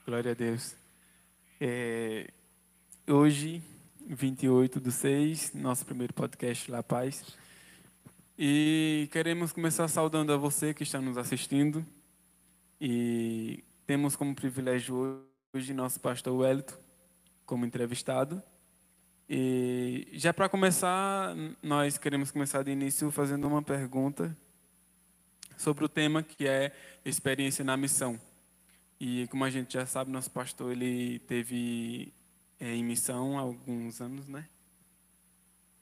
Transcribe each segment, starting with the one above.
Glória a Deus. Hoje, 28/6, nosso primeiro podcast La Paz. E queremos começar saudando a você que está nos assistindo. E temos como privilégio hoje nosso pastor Wellington como entrevistado. E já para começar, nós queremos começar de início fazendo uma pergunta sobre o tema que é experiência na missão. E como a gente já sabe, nosso pastor ele teve em missão há alguns anos, né?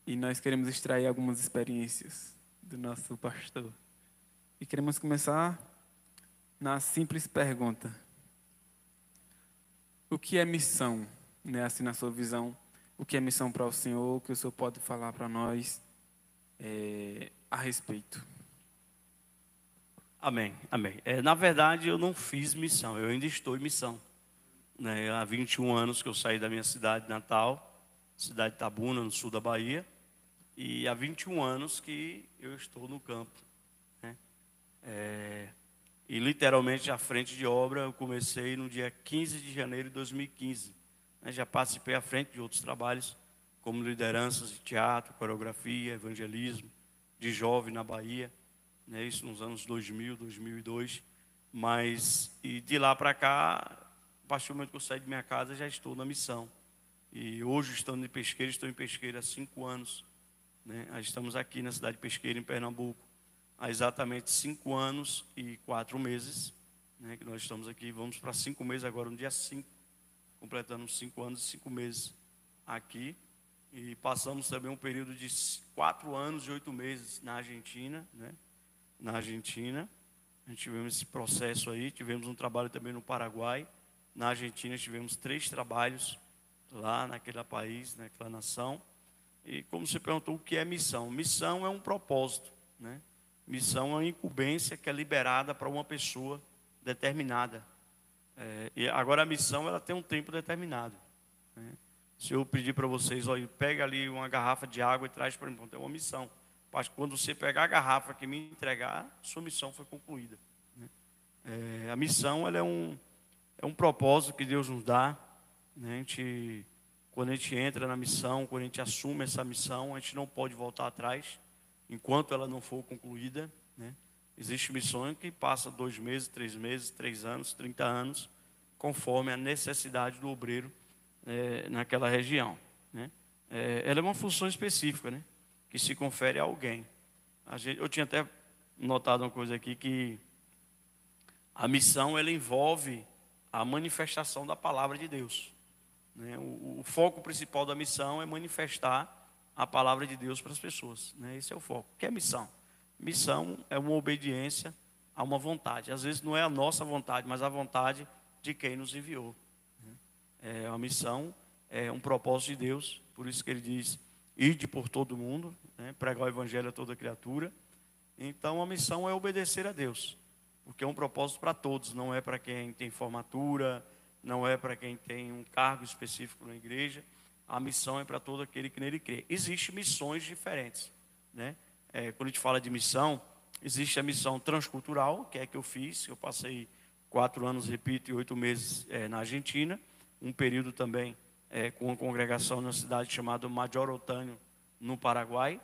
E nós queremos extrair algumas experiências do nosso pastor. E queremos começar na simples pergunta: o que é missão, né? Assim, na sua visão, o que é missão para o Senhor? O que o Senhor pode falar para nós a respeito? Amém, amém. Na verdade, eu não fiz missão, eu ainda estou em missão. Né? Há 21 anos que eu saí da minha cidade natal, cidade de Itabuna, no sul da Bahia, e há 21 anos que eu estou no campo. Né? E literalmente a frente de obra eu comecei no dia 15 de janeiro de 2015. Né? Já participei à frente de outros trabalhos, como lideranças de teatro, coreografia, evangelismo, de jovem na Bahia. Né, isso nos anos 2000, 2002, mas e de lá para cá, a partir do momento que eu saí de minha casa, já estou na missão. E hoje, estando em Pesqueira, estou em Pesqueira há 5 anos. Né, estamos aqui na cidade de Pesqueira, em Pernambuco, há exatamente 5 anos e 4 meses, né, que nós estamos aqui. Vamos para 5 meses agora, no dia 5, completamos 5 anos e 5 meses aqui. E passamos também um período de 4 anos e 8 meses na Argentina, né? Na Argentina, a gente tivemos esse processo aí, tivemos um trabalho também no Paraguai. Na Argentina tivemos 3 trabalhos lá naquele país, naquela nação. E como você perguntou, o que é missão? Missão é um propósito, né? Missão é uma incumbência que é liberada para uma pessoa determinada. E agora a missão ela tem um tempo determinado. Né? Se eu pedir para vocês, olha, pega ali uma garrafa de água e traz para mim, é uma missão. Mas quando você pegar a garrafa que me entregar, sua missão foi concluída. Né? A missão ela é um propósito que Deus nos dá. Né? Quando a gente entra na missão, quando a gente assume essa missão, a gente não pode voltar atrás enquanto ela não for concluída. Né? Existem missões que passam 2 meses, 3 meses, 3 anos, 30 anos, conforme a necessidade do obreiro naquela região. Né? Ela é uma função específica, né? Que se confere a alguém. Eu tinha até notado uma coisa aqui, que a missão ela envolve a manifestação da palavra de Deus. Né? O foco principal da missão é manifestar a palavra de Deus para as pessoas. Né? Esse é o foco. O que é missão? Missão é uma obediência a uma vontade. Às vezes não é a nossa vontade, mas a vontade de quem nos enviou. A missão é um propósito de Deus, por isso que ele diz: ide por todo mundo, né, pregar o evangelho a toda criatura. Então a missão é obedecer a Deus, porque é um propósito para todos, não é para quem tem formatura, não é para quem tem um cargo específico na igreja. A missão é para todo aquele que nele crê. Existem missões diferentes, né? Quando a gente fala de missão, existe a missão transcultural, que é a que eu fiz. Eu passei 4 anos, repito, e 8 meses na Argentina, um período também com uma congregação na cidade chamada Major Otânio, no Paraguai,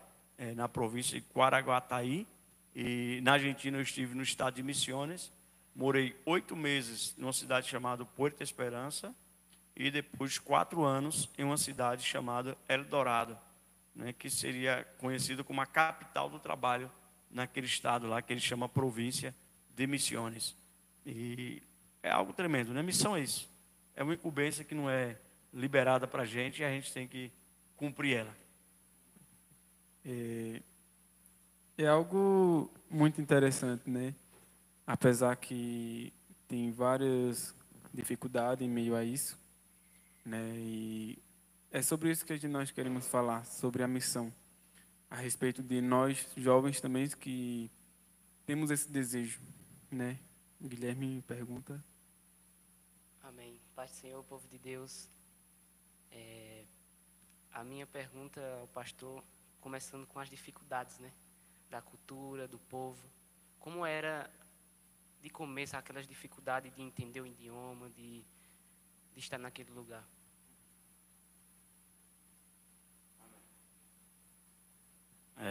na província de Quaraguataí. E na Argentina eu estive no estado de Misiones, morei 8 meses numa cidade chamada Puerto Esperança, e depois 4 anos em uma cidade chamada El Dorado, né, que seria conhecida como a capital do trabalho naquele estado lá, que ele chama província de Misiones. E é algo tremendo, né? Missão é isso. É uma incumbência que não é liberada para a gente, e a gente tem que cumprir ela. É algo muito interessante, né? Apesar que tem várias dificuldades em meio a isso, né? E é sobre isso que nós queremos falar, sobre a missão, a respeito de nós jovens também que temos esse desejo, né? Guilherme pergunta. Amém. Paz do Senhor, povo de Deus. A minha pergunta ao pastor, começando com as dificuldades, né? Da cultura, do povo. Como era, de começo, aquelas dificuldades de entender o idioma, de de estar naquele lugar.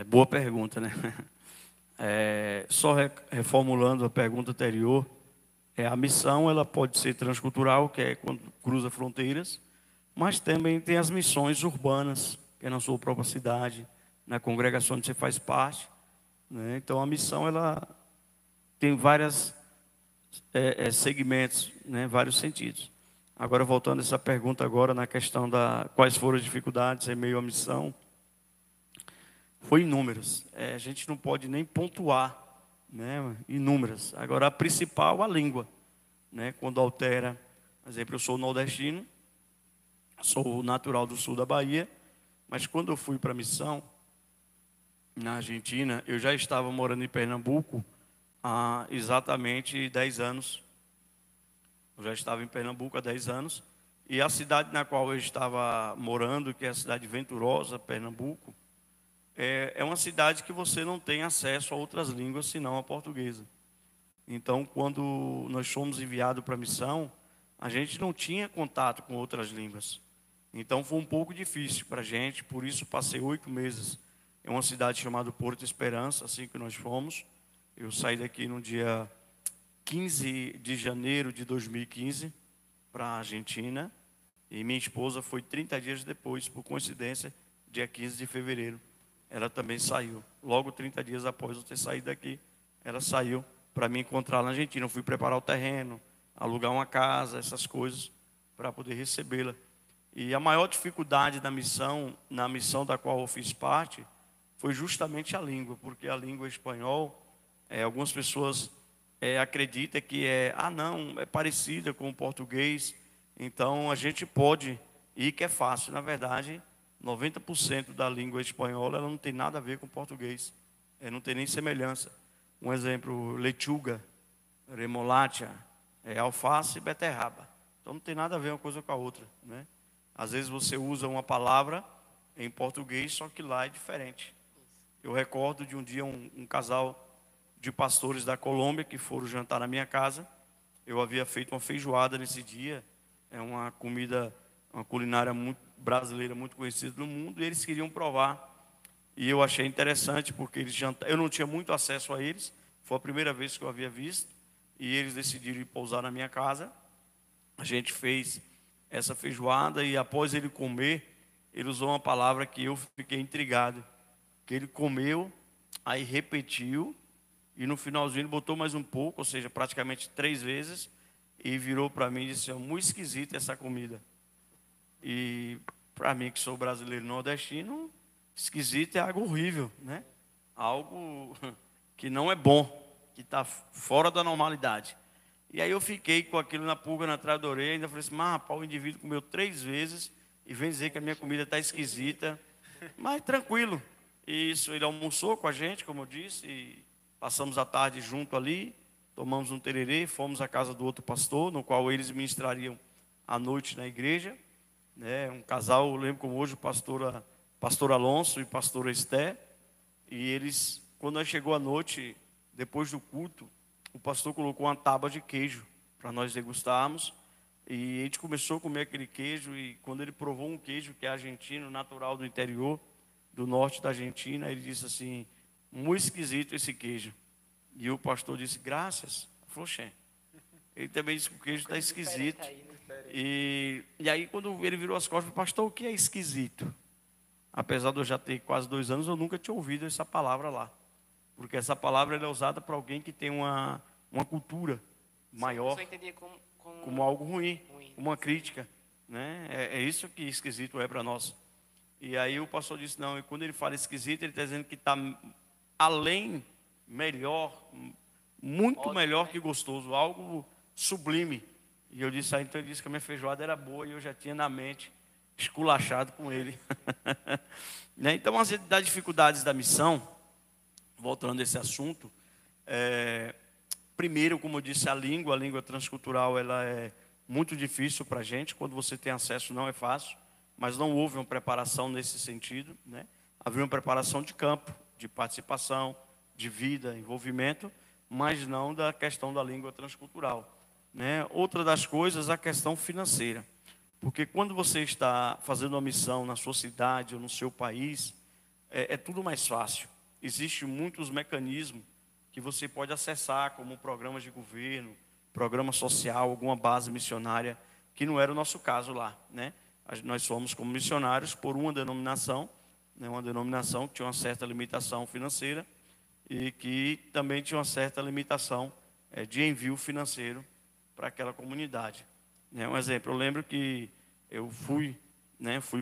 Boa pergunta, né? Só reformulando a pergunta anterior, a missão ela pode ser transcultural, que é quando cruza fronteiras, mas também tem as missões urbanas, que é na sua própria cidade, na congregação onde você faz parte, né? Então a missão ela tem vários segmentos, né? Vários sentidos. Agora voltando a essa pergunta agora na questão da quais foram as dificuldades em meio à missão, foi inúmeras. A gente não pode nem pontuar, né? Inúmeras. Agora a principal, a língua, né? Quando altera, por exemplo, eu sou nordestino, sou natural do sul da Bahia, mas quando eu fui para a missão na Argentina, eu já estava morando em Pernambuco há exatamente 10 anos. Eu já estava em Pernambuco há 10 anos. E a cidade na qual eu estava morando, que é a cidade de Venturosa, Pernambuco, é uma cidade que você não tem acesso a outras línguas senão a portuguesa. Então, quando nós fomos enviados para a missão, a gente não tinha contato com outras línguas. Então, foi um pouco difícil para a gente, por isso passei 8 meses em uma cidade chamada Porto Esperança, assim que nós fomos. Eu saí daqui no dia 15 de janeiro de 2015 para a Argentina, e minha esposa foi 30 dias depois, por coincidência, dia 15 de fevereiro. Ela também saiu. Logo 30 dias após eu ter saído daqui, ela saiu para me encontrar na Argentina. Eu fui preparar o terreno, alugar uma casa, essas coisas, para poder recebê-la. E a maior dificuldade da missão, na missão da qual eu fiz parte, foi justamente a língua, porque a língua espanhol, algumas pessoas acreditam que não, é parecida com o português, então a gente pode ir que é fácil. Na verdade, 90% da língua espanhola ela não tem nada a ver com o português, não tem nem semelhança. Um exemplo, lechuga, remolacha, alface e beterraba. Então não tem nada a ver uma coisa com a outra, né? Às vezes você usa uma palavra em português, só que lá é diferente. Eu recordo de um dia um casal de pastores da Colômbia que foram jantar na minha casa. Eu havia feito uma feijoada nesse dia, uma comida, uma culinária muito brasileira, muito conhecida no mundo, e eles queriam provar. E eu achei interessante, porque eles eu não tinha muito acesso a eles, foi a primeira vez que eu havia visto, e eles decidiram ir pousar na minha casa. A gente fez essa feijoada, e após ele comer, ele usou uma palavra que eu fiquei intrigado, que ele comeu, aí repetiu, e no finalzinho ele botou mais um pouco, ou seja, praticamente 3 vezes, e virou para mim e disse: muito esquisita essa comida. E para mim, que sou brasileiro nordestino, esquisito é algo horrível, né? Algo que não é bom, que está fora da normalidade. E aí eu fiquei com aquilo na pulga na atrás da orelha, ainda falei assim: rapaz, o indivíduo comeu 3 vezes e vem dizer que a minha comida está esquisita. Mas tranquilo. E isso, ele almoçou com a gente, como eu disse, e passamos a tarde junto ali, tomamos um tererê, fomos à casa do outro pastor, no qual eles ministrariam à noite na igreja, né? Um casal, eu lembro como hoje, o pastor Alonso e pastora Esté. E eles, quando nós chegou à noite, depois do culto, o pastor colocou uma tábua de queijo para nós degustarmos. E a gente começou a comer aquele queijo, e quando ele provou um queijo que é argentino, natural do interior, do norte da Argentina, ele disse assim: muito esquisito esse queijo. E o pastor disse: graças. Floxé. Ele também disse que o queijo está esquisito. E aí quando ele virou as costas, pastor, o que é esquisito? Apesar de eu já ter quase 2 anos, eu nunca tinha ouvido essa palavra lá. Porque essa palavra ela é usada para alguém que tem uma cultura maior, como algo ruim, uma crítica, né? É isso que esquisito é para nós. E aí o pastor disse: não, e quando ele fala esquisito, ele está dizendo que está além, melhor, muito ótimo, melhor, né? Que gostoso, algo sublime. E eu disse: então ele disse que a minha feijoada era boa, e eu já tinha na mente esculachado com ele. Né? Então, as dificuldades da missão, voltando a esse assunto, primeiro, como eu disse, a língua transcultural, ela é muito difícil para a gente. Quando você tem acesso, não é fácil, mas não houve uma preparação nesse sentido, né? Havia uma preparação de campo, de participação, de vida, envolvimento, mas não da questão da língua transcultural, né? Outra das coisas, a questão financeira. Porque quando você está fazendo uma missão na sua cidade ou no seu país, é tudo mais fácil. Existem muitos mecanismos que você pode acessar, como programas de governo, programa social, alguma base missionária, que não era o nosso caso lá, né? Nós fomos como missionários por uma denominação, né? Uma denominação que tinha uma certa limitação financeira e que também tinha uma certa limitação de envio financeiro para aquela comunidade. Um exemplo, eu lembro que eu fui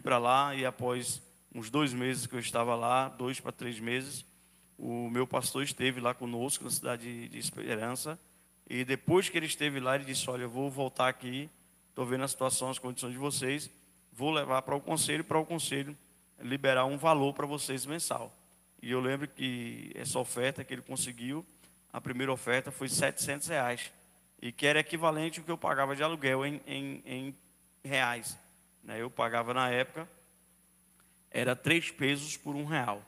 para lá e após uns 2 meses que eu estava lá, 2 para 3 meses, o meu pastor esteve lá conosco na cidade de Esperança e depois que ele esteve lá, ele disse, olha, eu vou voltar aqui, estou vendo a situação, as condições de vocês, vou levar para o conselho liberar um valor para vocês mensal. E eu lembro que essa oferta que ele conseguiu, a primeira oferta foi R$700, e que era equivalente ao que eu pagava de aluguel em reais. Eu pagava na época, era 3 pesos por R$1,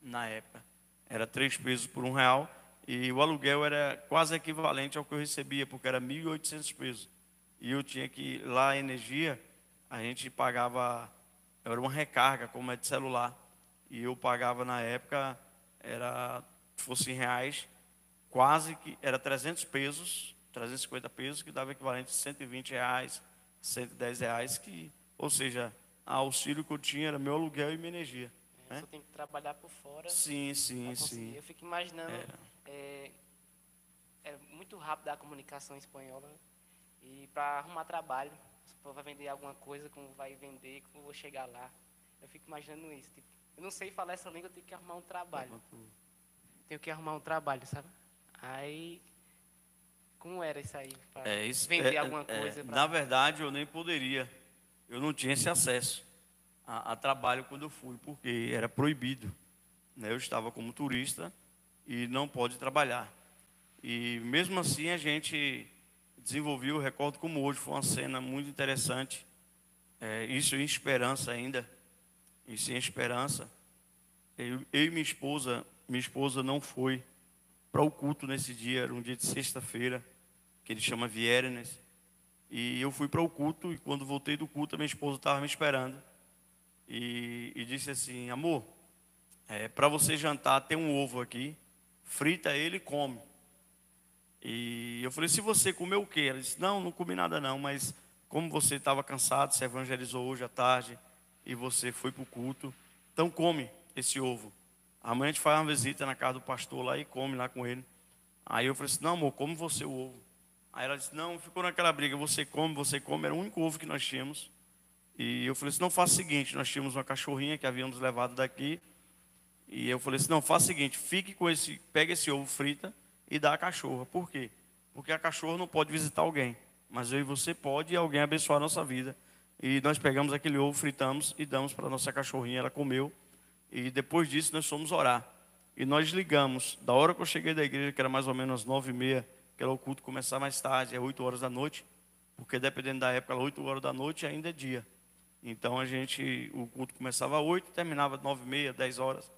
na época. Era 3 pesos por R$1, e o aluguel era quase equivalente ao que eu recebia, porque era 1.800 pesos. E eu tinha que, lá a energia, a gente pagava, era uma recarga, como é de celular. E eu pagava na época, se fosse em reais, quase que, era 300 pesos, 350 pesos, que dava equivalente a R$120, R$110, ou seja, o auxílio que eu tinha era meu aluguel e minha energia. Você tem que trabalhar por fora. Sim. Eu fico imaginando, é muito rápido a comunicação espanhola, e para arrumar trabalho, se for vai vender alguma coisa, como vai vender, como eu vou chegar lá. Eu fico imaginando isso. Tipo, eu não sei falar essa língua, eu tenho que arrumar um trabalho. Sabe? Aí, como era isso aí? Vender alguma coisa? Na verdade, eu nem poderia. Eu não tinha esse acesso a trabalho quando eu fui, porque era proibido. Eu estava como turista e não pode trabalhar. E mesmo assim a gente desenvolveu, eu recordo como hoje, foi uma cena muito interessante. Isso em Esperança ainda. Isso em Esperança. Eu e minha esposa não foi para o culto nesse dia, era um dia de sexta-feira, que ele chama Viernes. E eu fui para o culto, e quando voltei do culto, a minha esposa estava me esperando. E disse assim, amor, para você jantar, tem um ovo aqui, frita ele e come. E eu falei, se você comeu o quê? Ela disse, não comi nada não, mas como você estava cansado, você evangelizou hoje à tarde, e você foi para o culto, então come esse ovo. Amanhã a gente faz uma visita na casa do pastor lá e come lá com ele. Aí eu falei assim, não amor, come você o ovo. Aí ela disse, não, ficou naquela briga, você come, era o único ovo que nós tínhamos. E eu falei assim, não, faça o seguinte, nós tínhamos uma cachorrinha que havíamos levado daqui. E eu falei assim, não, faça o seguinte, pega esse ovo frita e dá a cachorra. Por quê? Porque a cachorra não pode visitar alguém, mas eu e você pode, e alguém abençoar a nossa vida. E nós pegamos aquele ovo, fritamos e damos para a nossa cachorrinha, ela comeu. E depois disso nós fomos orar. E nós ligamos, da hora que eu cheguei da igreja, que era mais ou menos às 9h30, que era o culto começar mais tarde, 8 horas da noite, porque dependendo da época, 8 horas da noite ainda é dia. Então o culto começava às 8, terminava às 9h30, 10 horas.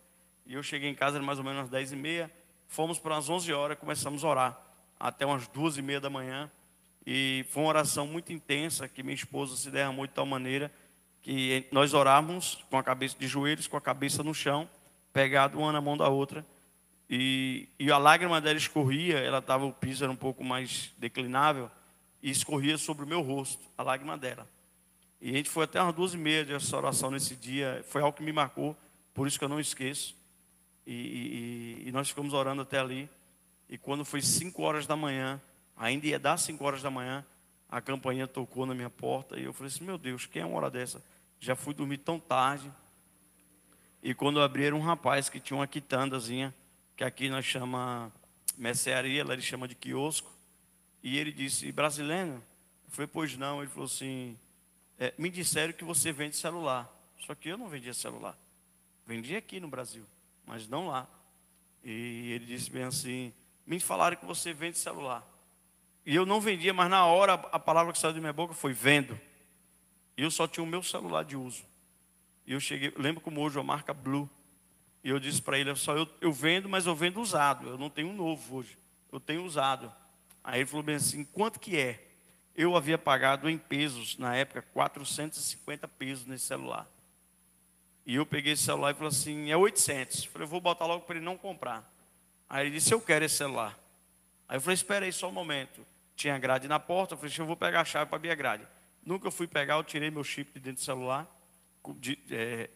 E eu cheguei em casa, era mais ou menos às 10h30, fomos para as 11 horas, começamos a orar, até umas 2h30 da manhã. E foi uma oração muito intensa, que minha esposa se derramou de tal maneira, que nós orávamos com a cabeça de joelhos, com a cabeça no chão, pegado uma na mão da outra. E a lágrima dela escorria, o piso era um pouco mais declinável, e escorria sobre o meu rosto, a lágrima dela. E a gente foi até umas 2h30 dessa oração nesse dia, foi algo que me marcou, por isso que eu não esqueço. E nós ficamos orando até ali, e quando foi 5 horas da manhã, ainda ia dar 5 horas da manhã, a campainha tocou na minha porta, e eu falei assim, meu Deus, quem é uma hora dessa? Já fui dormir tão tarde. E quando eu abri, era um rapaz que tinha uma quitandazinha, que aqui nós chama mercearia, lá ele chama de quiosco. E ele disse, brasileiro? Eu falei, pois não. Ele falou assim, me disseram que você vende celular. Só que eu não vendia celular. Vendia aqui no Brasil, mas não lá. E ele disse bem assim, me falaram que você vende celular. E eu não vendia, mas na hora a palavra que saiu da minha boca foi vendo. E eu só tinha o meu celular de uso. E eu cheguei, lembro como hoje, a marca Blue. E eu disse para ele, eu vendo, mas eu vendo usado. Eu não tenho um novo hoje. Eu tenho usado. Aí ele falou bem assim, quanto que é? Eu havia pagado em pesos, na época, 450 pesos nesse celular. E eu peguei esse celular e falei assim, é 800. Falei, eu vou botar logo para ele não comprar. Aí ele disse, eu quero esse celular. Aí eu falei, espera aí só um momento. Tinha grade na porta, eu falei, eu vou pegar a chave para abrir a grade. Nunca eu fui pegar, eu tirei meu chip de dentro do celular,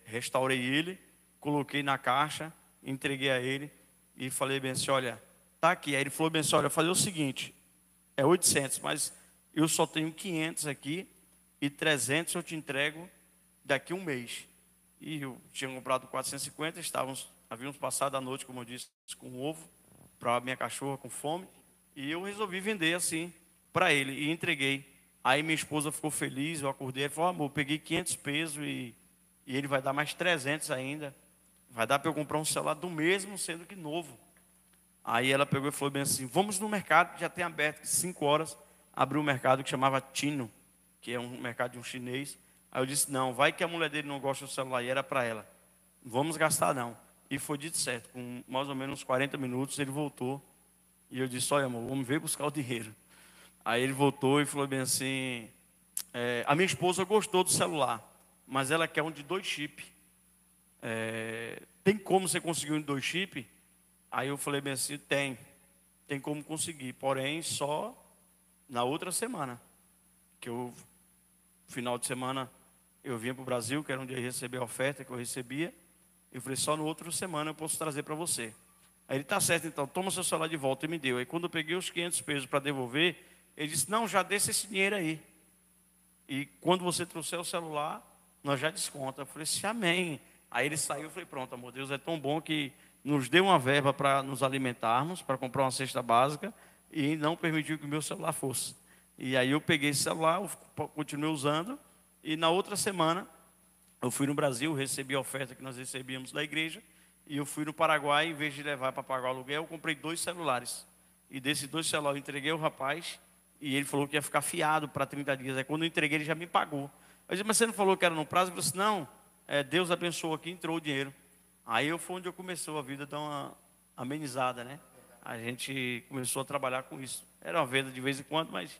restaurei ele, coloquei na caixa, entreguei a ele e falei bem assim, olha, tá aqui. Aí ele falou bem assim, olha, eu falei o seguinte, é 800, mas eu só tenho 500 aqui e 300 eu te entrego daqui a um mês. E eu tinha comprado 450, havíamos passado a noite, como eu disse, com ovo para a minha cachorra com fome. E eu resolvi vender assim para ele e entreguei. Aí minha esposa ficou feliz, eu acordei e falou, amor, peguei 500 pesos e ele vai dar mais 300 ainda. Vai dar para eu comprar um celular do mesmo, sendo que novo. Aí ela pegou e falou bem assim, vamos no mercado, já tem aberto, 5 horas, abriu um mercado que chamava Tino, que é um mercado de um chinês. Aí eu disse, não, vai que a mulher dele não gosta do celular, e era para ela. Não vamos gastar não. E foi dito certo, com mais ou menos 40 minutos ele voltou. E eu disse, olha amor, vamos ver buscar o dinheiro. Aí ele voltou e falou bem assim, a minha esposa gostou do celular, mas ela quer um de 2 chips. Tem como você conseguir um de 2 chips? Aí eu falei bem assim, tem como conseguir, porém só na outra semana. Que final de semana, eu vinha para o Brasil, que era onde eu ia receber a oferta que eu recebia. Eu falei, só no outro semana eu posso trazer para você. Aí ele, tá certo então, toma seu celular de volta e me deu. Aí quando eu peguei os 500 pesos para devolver, ele disse, não, já deixa esse dinheiro aí. E quando você trouxer o celular, nós já desconta. Eu falei assim, amém. Aí ele saiu, eu falei, pronto, amor, Deus é tão bom que nos deu uma verba para nos alimentarmos, para comprar uma cesta básica, e não permitiu que o meu celular fosse. E aí eu peguei esse celular, eu continuei usando, e na outra semana, eu fui no Brasil, recebi a oferta que nós recebíamos da igreja, e eu fui no Paraguai, em vez de levar para pagar o aluguel, eu comprei 2 celulares. E desses 2 celulares eu entreguei ao rapaz, e ele falou que ia ficar fiado para 30 dias. Aí quando eu entreguei, ele já me pagou. Eu disse, mas você não falou que era no prazo? Ele falou assim, não, Deus abençoou aqui, entrou o dinheiro. Aí foi onde eu começou a vida a dar uma amenizada, né? A gente começou a trabalhar com isso. Era uma venda de vez em quando, mas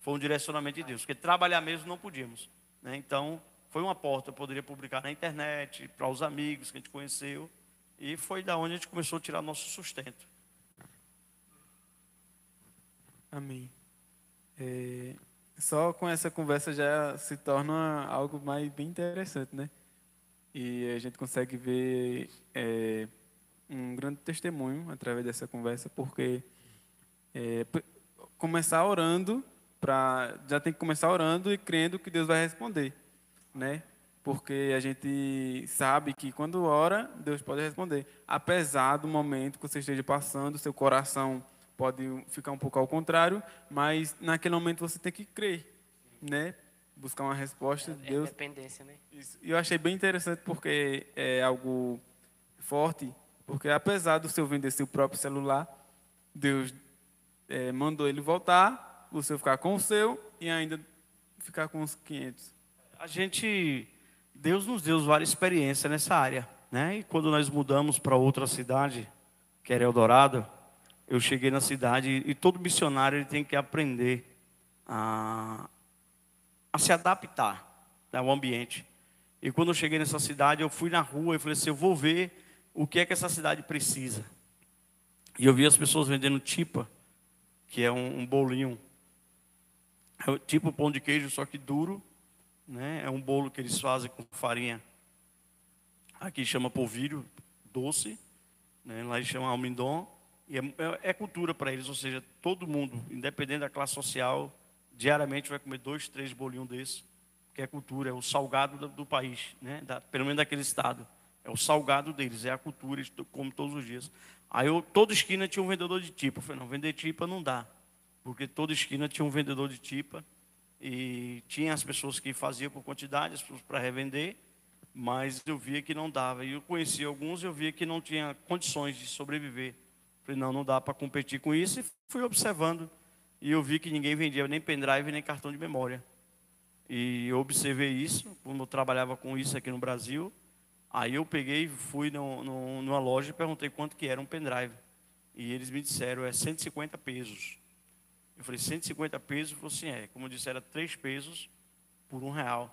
foi um direcionamento de Deus. Porque trabalhar mesmo não podíamos, né? Então, foi uma porta. Eu poderia publicar na internet, para os amigos que a gente conheceu. E foi da onde a gente começou a tirar nosso sustento. Amém. Só com essa conversa já se torna algo mais bem interessante, né? E a gente consegue ver um grande testemunho através dessa conversa, porque começar orando, já tem que começar orando e crendo que Deus vai responder, né? Porque a gente sabe que quando ora, Deus pode responder. Apesar do momento que você esteja passando, seu coração pode ficar um pouco ao contrário, mas naquele momento você tem que crer, né? Buscar uma resposta de Deus. Dependência, né? E eu achei bem interessante porque é algo forte, porque apesar do seu vender seu próprio celular, Deus mandou ele voltar, você ficar com o seu e ainda ficar com os 500. Deus nos deu várias experiências nessa área, né? E quando nós mudamos para outra cidade, que era Eldorado, eu cheguei na cidade e todo missionário ele tem que aprender a se adaptar ao ambiente. E quando eu cheguei nessa cidade, eu fui na rua e falei assim, eu vou ver o que é que essa cidade precisa. E eu vi as pessoas vendendo tipa, que é um bolinho, tipo pão de queijo, só que duro, né? É um bolo que eles fazem com farinha, aqui chama polvilho, doce, né? Lá eles chamam almindom, e é cultura para eles, ou seja, todo mundo, independente da classe social, diariamente vai comer 2, 3 bolinhos desses, que é cultura, é o salgado do país, né? Pelo menos daquele estado. É o salgado deles, é a cultura, eles comem todos os dias. Aí toda esquina tinha um vendedor de tipa. Eu falei, não, vender tipa não dá. Porque toda esquina tinha um vendedor de tipa. E tinha as pessoas que faziam por quantidade, as pessoas para revender. Mas eu via que não dava. E eu conhecia alguns e eu via que não tinha condições de sobreviver. Eu falei, não dá para competir com isso. E fui observando. E eu vi que ninguém vendia nem pendrive, nem cartão de memória. E eu observei isso, como eu trabalhava com isso aqui no Brasil. Aí eu peguei, fui numa loja e perguntei quanto que era um pendrive. E eles me disseram, 150 pesos. Eu falei, 150 pesos? Ele falou assim, como eu disse, era 3 pesos por R$ 1.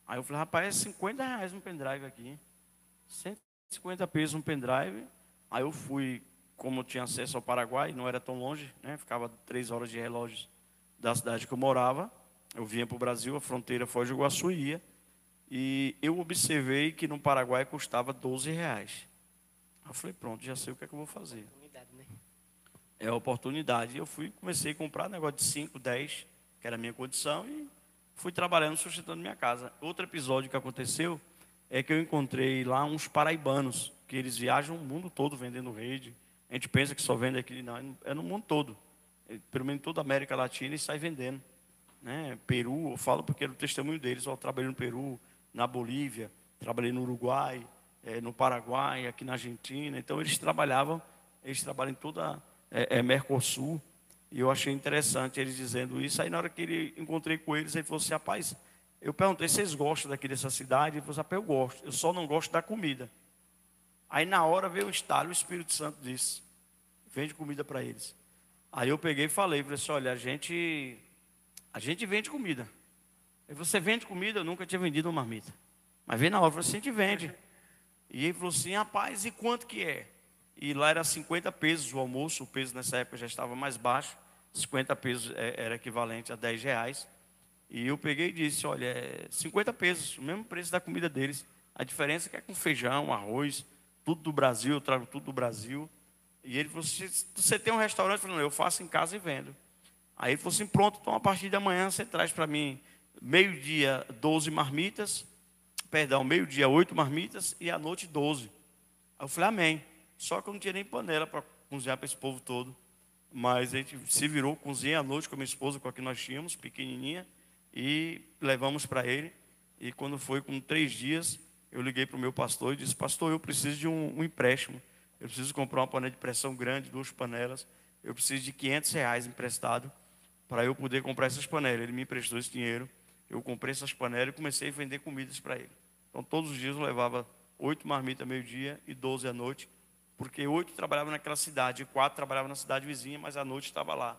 Aí eu falei, rapaz, é R$ 50 um pendrive aqui. 150 pesos um pendrive. Aí eu fui, como eu tinha acesso ao Paraguai, não era tão longe, né? Ficava 3 horas de relógio da cidade que eu morava. Eu vinha para o Brasil, a fronteira Foz do Iguaçu ia. E eu observei que no Paraguai custava R$ 12. Aí eu falei, pronto, já sei o que é que eu vou fazer. Né? É a oportunidade. Eu comecei a comprar negócio de 5, 10, que era a minha condição, e fui trabalhando, sustentando minha casa. Outro episódio que aconteceu é que eu encontrei lá uns paraibanos, que eles viajam o mundo todo vendendo rede. A gente pensa que só vende aqui, não, é no mundo todo. Pelo menos em toda a América Latina, e sai vendendo. Né? Peru, eu falo porque era o testemunho deles. Eu trabalhei no Peru, na Bolívia, trabalhei no Uruguai, no Paraguai, aqui na Argentina. Então, eles trabalham em toda Mercosul. E eu achei interessante eles dizendo isso. Aí, na hora que ele encontrei com eles, ele falou assim, rapaz, eu perguntei, vocês gostam daqui dessa cidade? Ele falou assim, rapaz, eu gosto, eu só não gosto da comida. Aí, na hora, veio o estalo, o Espírito Santo disse, vende comida para eles. Aí eu peguei e falei assim, olha, a gente vende comida. Aí você vende comida? Eu nunca tinha vendido uma marmita. Mas veio na hora, eu falei assim, a gente vende. E ele falou assim, rapaz, e quanto que é? E lá era 50 pesos o almoço, o peso nessa época já estava mais baixo. 50 pesos era equivalente a R$ 10. E eu peguei e disse, olha, 50 pesos, o mesmo preço da comida deles. A diferença é que é com feijão, arroz, tudo do Brasil, eu trago tudo do Brasil. E ele falou assim, você tem um restaurante? Eu falei, não, eu faço em casa e vendo. Aí ele falou assim, pronto, então a partir de amanhã você traz para mim meio-dia 12 marmitas, meio-dia 8 marmitas e à noite 12. Aí eu falei, amém. Só que eu não tinha nem panela para cozinhar para esse povo todo. Mas a gente se virou, cozinhei à noite com a minha esposa, com a que nós tínhamos, pequenininha, e levamos para ele. E quando foi com 3 dias, eu liguei para o meu pastor e disse, pastor, eu preciso de um empréstimo. Eu preciso comprar uma panela de pressão grande, 2 panelas. Eu preciso de R$ 500 emprestado para eu poder comprar essas panelas. Ele me emprestou esse dinheiro. Eu comprei essas panelas e comecei a vender comidas para ele. Então, todos os dias eu levava 8 marmitas meio-dia e 12 à noite, porque 8 trabalhavam naquela cidade, e 4 trabalhavam na cidade vizinha, mas à noite estava lá.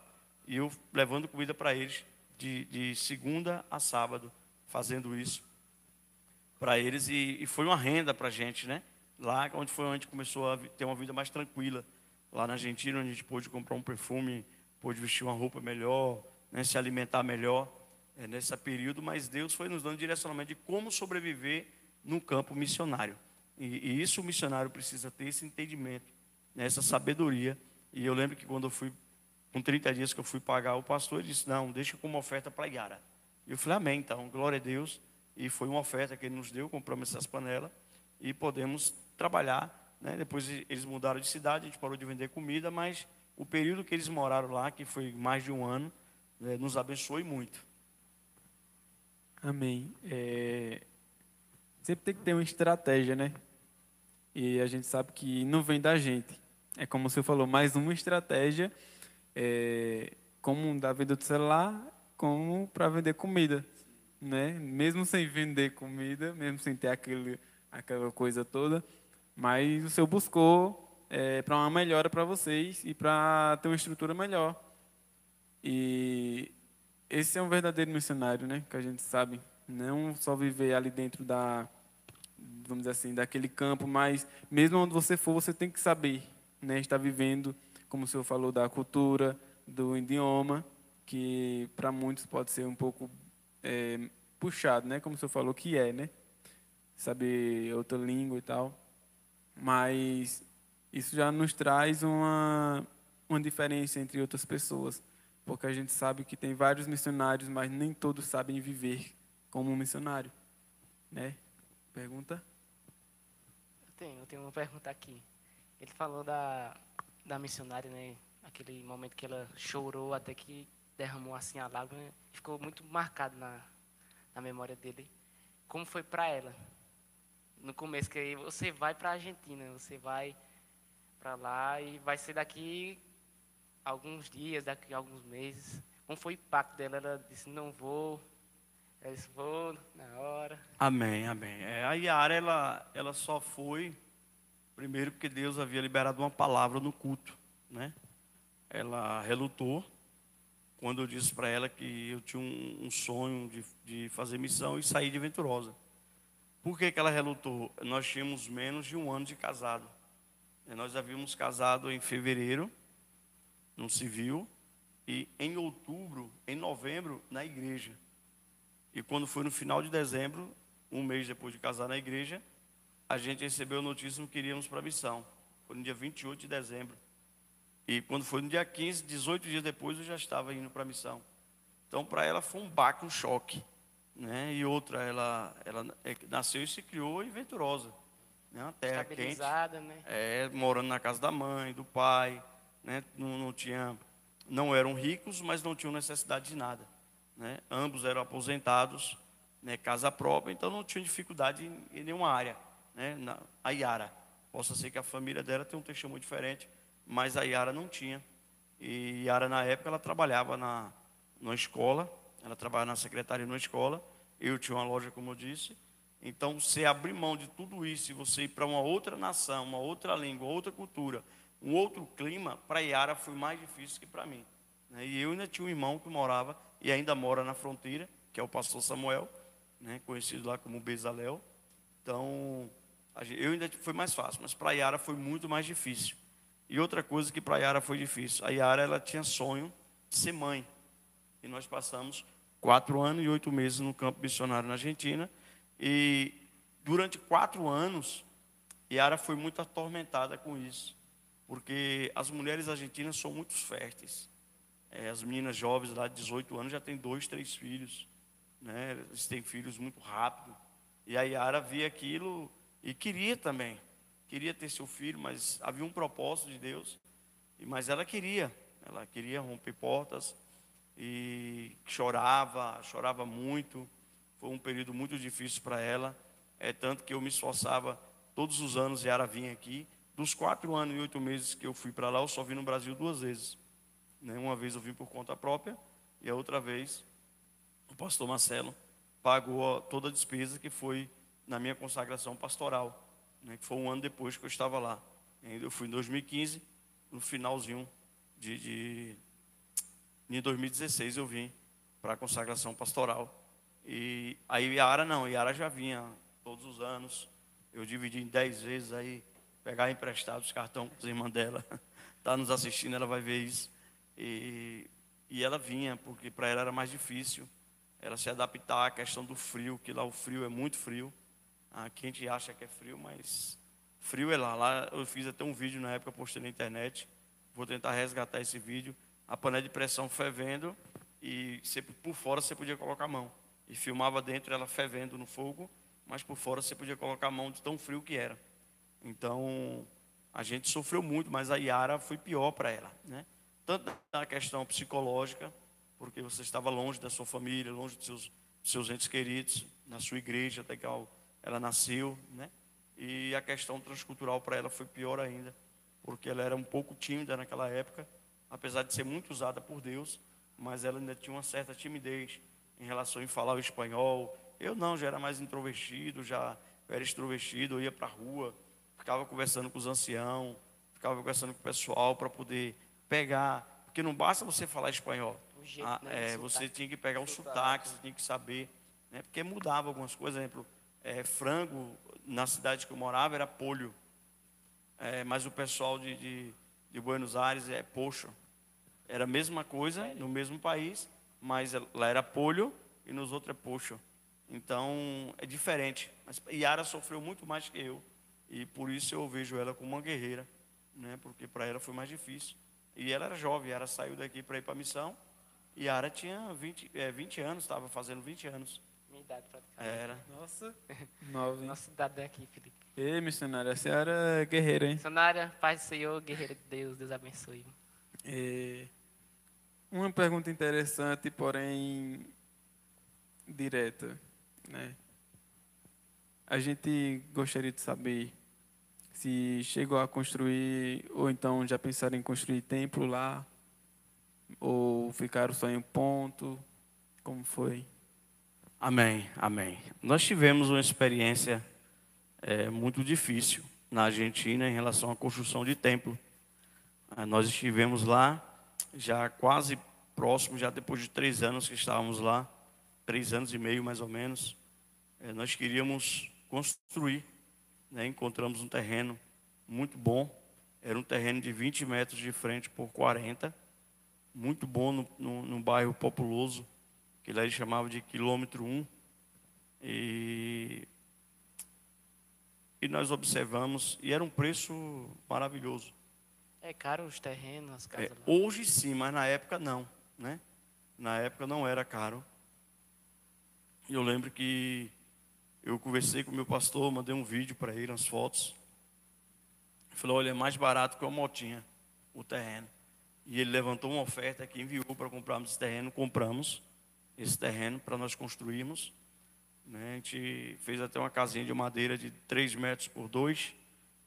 E eu levando comida para eles, de segunda a sábado, fazendo isso para eles. E foi uma renda para a gente, né? Lá onde começou a ter uma vida mais tranquila. Lá na Argentina, onde a gente pôde comprar um perfume, pôde vestir uma roupa melhor, né? Se alimentar melhor nesse período. Mas Deus foi nos dando direcionamento de como sobreviver no campo missionário. E isso o missionário precisa ter, esse entendimento, né, essa sabedoria. E eu lembro que quando eu fui, com 30 dias que eu fui pagar, o pastor disse, não, deixa como oferta para a Yara. E eu falei, amém, então, glória a Deus. E foi uma oferta que ele nos deu, compramos essas panelas e podemos trabalhar, né? Depois eles mudaram de cidade, a gente parou de vender comida, mas o período que eles moraram lá, que foi mais de 1 ano, nos abençoou muito. Amém. Sempre tem que ter uma estratégia, né? E a gente sabe que não vem da gente. É como você falou, mais uma estratégia, como da venda do celular, como para vender comida, né? Mesmo sem vender comida, mesmo sem ter aquela coisa toda, mas o Senhor buscou para uma melhora para vocês e para ter uma estrutura melhor. E esse é um verdadeiro missionário, né? Que a gente sabe, não só viver ali dentro vamos dizer assim, daquele campo, mas mesmo onde você for, você tem que saber, né? Estar vivendo, como o senhor falou, da cultura, do idioma, que para muitos pode ser um pouco puxado, né? Como o senhor falou que né? Saber outra língua e tal. Mas isso já nos traz uma diferença entre outras pessoas, porque a gente sabe que tem vários missionários, mas nem todos sabem viver como um missionário, né? Pergunta? Eu tenho uma pergunta aqui. Ele falou da missionária, né? Aquele momento que ela chorou até que derramou assim a lágrima, né? Ficou muito marcado na memória dele. Como foi para ela? No começo, que aí você vai para a Argentina, você vai para lá e vai ser daqui alguns dias, daqui a alguns meses. Como foi o impacto dela? Ela disse, não vou. Ela disse, vou na hora. Amém, amém. A Yara, ela só foi, primeiro porque Deus havia liberado uma palavra no culto, né? Ela relutou quando eu disse para ela que eu tinha um sonho de fazer missão e sair de Venturosa. Por que ela relutou? Nós tínhamos menos de um ano de casado. Nós havíamos casado em fevereiro, no civil, e em outubro, em novembro, na igreja. E quando foi no final de dezembro, um mês depois de casar na igreja, a gente recebeu a notícia que iríamos para a missão. Foi no dia 28 de dezembro. E quando foi no dia 15, 18 dias depois, eu já estava indo para a missão. Então, para ela foi um baque, um choque. Né? E outra, ela nasceu e se criou em Venturosa. Né? Uma terra quente. Estabilizada, né? Morando na casa da mãe, do pai. Né? Não eram ricos, mas não tinham necessidade de nada. Né? Ambos eram aposentados, né? Casa própria, então não tinham dificuldade em nenhuma área. Né? A Yara, possa ser que a família dela tenha um testemunho diferente, mas a Yara não tinha. E Yara, na época, ela trabalhava numa escola, ela trabalhava na secretaria numa escola, eu tinha uma loja, como eu disse. Então, você abrir mão de tudo isso e você ir para uma outra nação, uma outra língua, outra cultura, um outro clima, para Yara foi mais difícil que para mim. Né? E eu ainda tinha um irmão que morava, e ainda mora na fronteira, que é o pastor Samuel, né? Conhecido lá como Bezalel. Então, eu ainda foi mais fácil, mas para Yara foi muito mais difícil. E outra coisa que para Yara foi difícil, a Yara ela tinha sonho de ser mãe. E nós passamos 4 anos e 8 meses no campo missionário na Argentina. E durante 4 anos, Yara foi muito atormentada com isso. Porque as mulheres argentinas são muito férteis. As meninas jovens lá de 18 anos já têm 2, 3 filhos. Né? Eles têm filhos muito rápido. E a Yara via aquilo e queria também. Queria ter seu filho, mas havia um propósito de Deus. Mas ela queria romper portas. E chorava muito. Foi um período muito difícil para ela. Tanto que eu me esforçava todos os anos, Yara vinha aqui. Dos 4 anos e 8 meses que eu fui para lá, eu só vim no Brasil 2 vezes. Né? Uma vez eu vim por conta própria, e a outra vez o pastor Marcelo pagou toda a despesa que foi na minha consagração pastoral. Né? Que foi um ano depois que eu estava lá. Eu fui em 2015, no finalzinho em 2016 eu vim para a consagração pastoral. E aí Yara já vinha todos os anos. Eu dividi em 10 vezes aí, pegar emprestado os cartões com as irmãs dela. Está nos assistindo, ela vai ver isso. E ela vinha, porque para ela era mais difícil ela se adaptar à questão do frio, que lá o frio é muito frio. Aqui a gente acha que é frio, mas frio é lá. Lá eu fiz até um vídeo na época, postei na internet. Vou tentar resgatar esse vídeo. A panela de pressão fervendo e por fora você podia colocar a mão. E filmava dentro ela fervendo no fogo, mas por fora você podia colocar a mão de tão frio que era. Então, a gente sofreu muito, mas a Yara foi pior para ela. Né? Tanto na questão psicológica, porque você estava longe da sua família, longe dos seus entes queridos, na sua igreja, até que ela nasceu. Né? E a questão transcultural para ela foi pior ainda, porque ela era um pouco tímida naquela época, apesar de ser muito usada por Deus, mas ela ainda tinha uma certa timidez em relação a falar o espanhol. Eu não, já era mais introvertido, já era extrovertido, eu ia para a rua, ficava conversando com os anciãos, ficava conversando com o pessoal para poder pegar, porque não basta você falar espanhol, você tinha que pegar um sotaque, você tinha que saber, né, porque mudava algumas coisas. Por exemplo, frango, na cidade que eu morava, era polho, mas o pessoal de Buenos Aires é pocho. Era a mesma coisa, no mesmo país, mas lá era polho e nos outros é pocho. Então, é diferente. Mas Yara sofreu muito mais que eu. E por isso eu vejo ela como uma guerreira, né? Porque para ela foi mais difícil. E ela era jovem, Yara saiu daqui para ir para a missão. E Yara tinha 20 anos, estava fazendo 20 anos. Minha idade praticamente. Era. Nossa, 9. Nossa idade daqui, Felipe. Ei, missionária, a senhora é guerreira, hein? Missionária, Paz do Senhor, guerreira de Deus, Deus abençoe. Uma pergunta interessante, porém direta, né? A gente gostaria de saber se chegou a construir, ou então já pensaram em construir templo lá, ou ficaram só em um ponto, como foi? Amém. Nós tivemos uma experiência muito difícil na Argentina em relação à construção de templo. Nós estivemos lá já quase próximo, já depois de 3 anos que estávamos lá, 3 anos e meio mais ou menos, nós queríamos construir, né? Encontramos um terreno muito bom, era um terreno de 20 metros de frente por 40, muito bom no bairro populoso, que lá eles chamavam de quilômetro 1, e nós observamos, e era um preço maravilhoso. É caro os terrenos, as casas lá. Hoje sim, mas na época não, né? Na época não era caro. E eu lembro que eu conversei com o meu pastor, mandei um vídeo para ele, umas fotos. Ele falou, olha, é mais barato que uma motinha, o terreno. E ele levantou uma oferta que enviou para comprarmos esse terreno. Compramos esse terreno para nós construirmos, né? A gente fez até uma casinha de madeira de 3 metros por 2,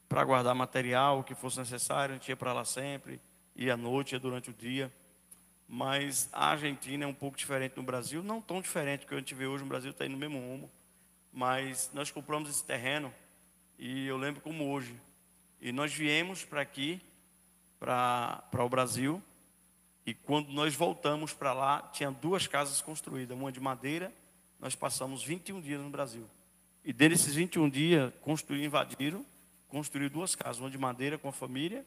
para guardar material, o que fosse necessário. A gente ia para lá sempre, ia à noite, ia durante o dia. Mas a Argentina é um pouco diferente do Brasil, não tão diferente do que a gente vê hoje no Brasil, está indo no mesmo rumo. Mas nós compramos esse terreno, e eu lembro como hoje. E nós viemos para aqui, para o Brasil, e quando nós voltamos para lá, tinha 2 casas construídas, uma de madeira. Nós passamos 21 dias no Brasil. E desses 21 dias, invadiram, construíram 2 casas, uma de madeira com a família,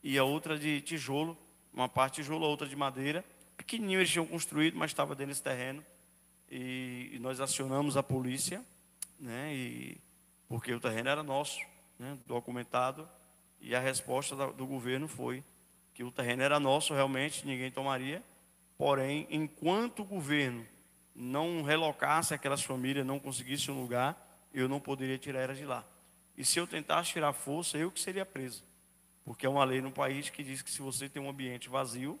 e a outra de tijolo, uma parte de tijolo, a outra de madeira. Pequenininho eles tinham construído, mas estava dentro desse terreno. E nós acionamos a polícia, né? Porque o terreno era nosso, né? Documentado. E a resposta do governo foi que o terreno era nosso, realmente, ninguém tomaria. Porém, enquanto o governo não relocasse aquelas famílias, não conseguisse um lugar, eu não poderia tirar elas de lá. E se eu tentasse tirar força, eu que seria preso. Porque é uma lei no país que diz que se você tem um ambiente vazio,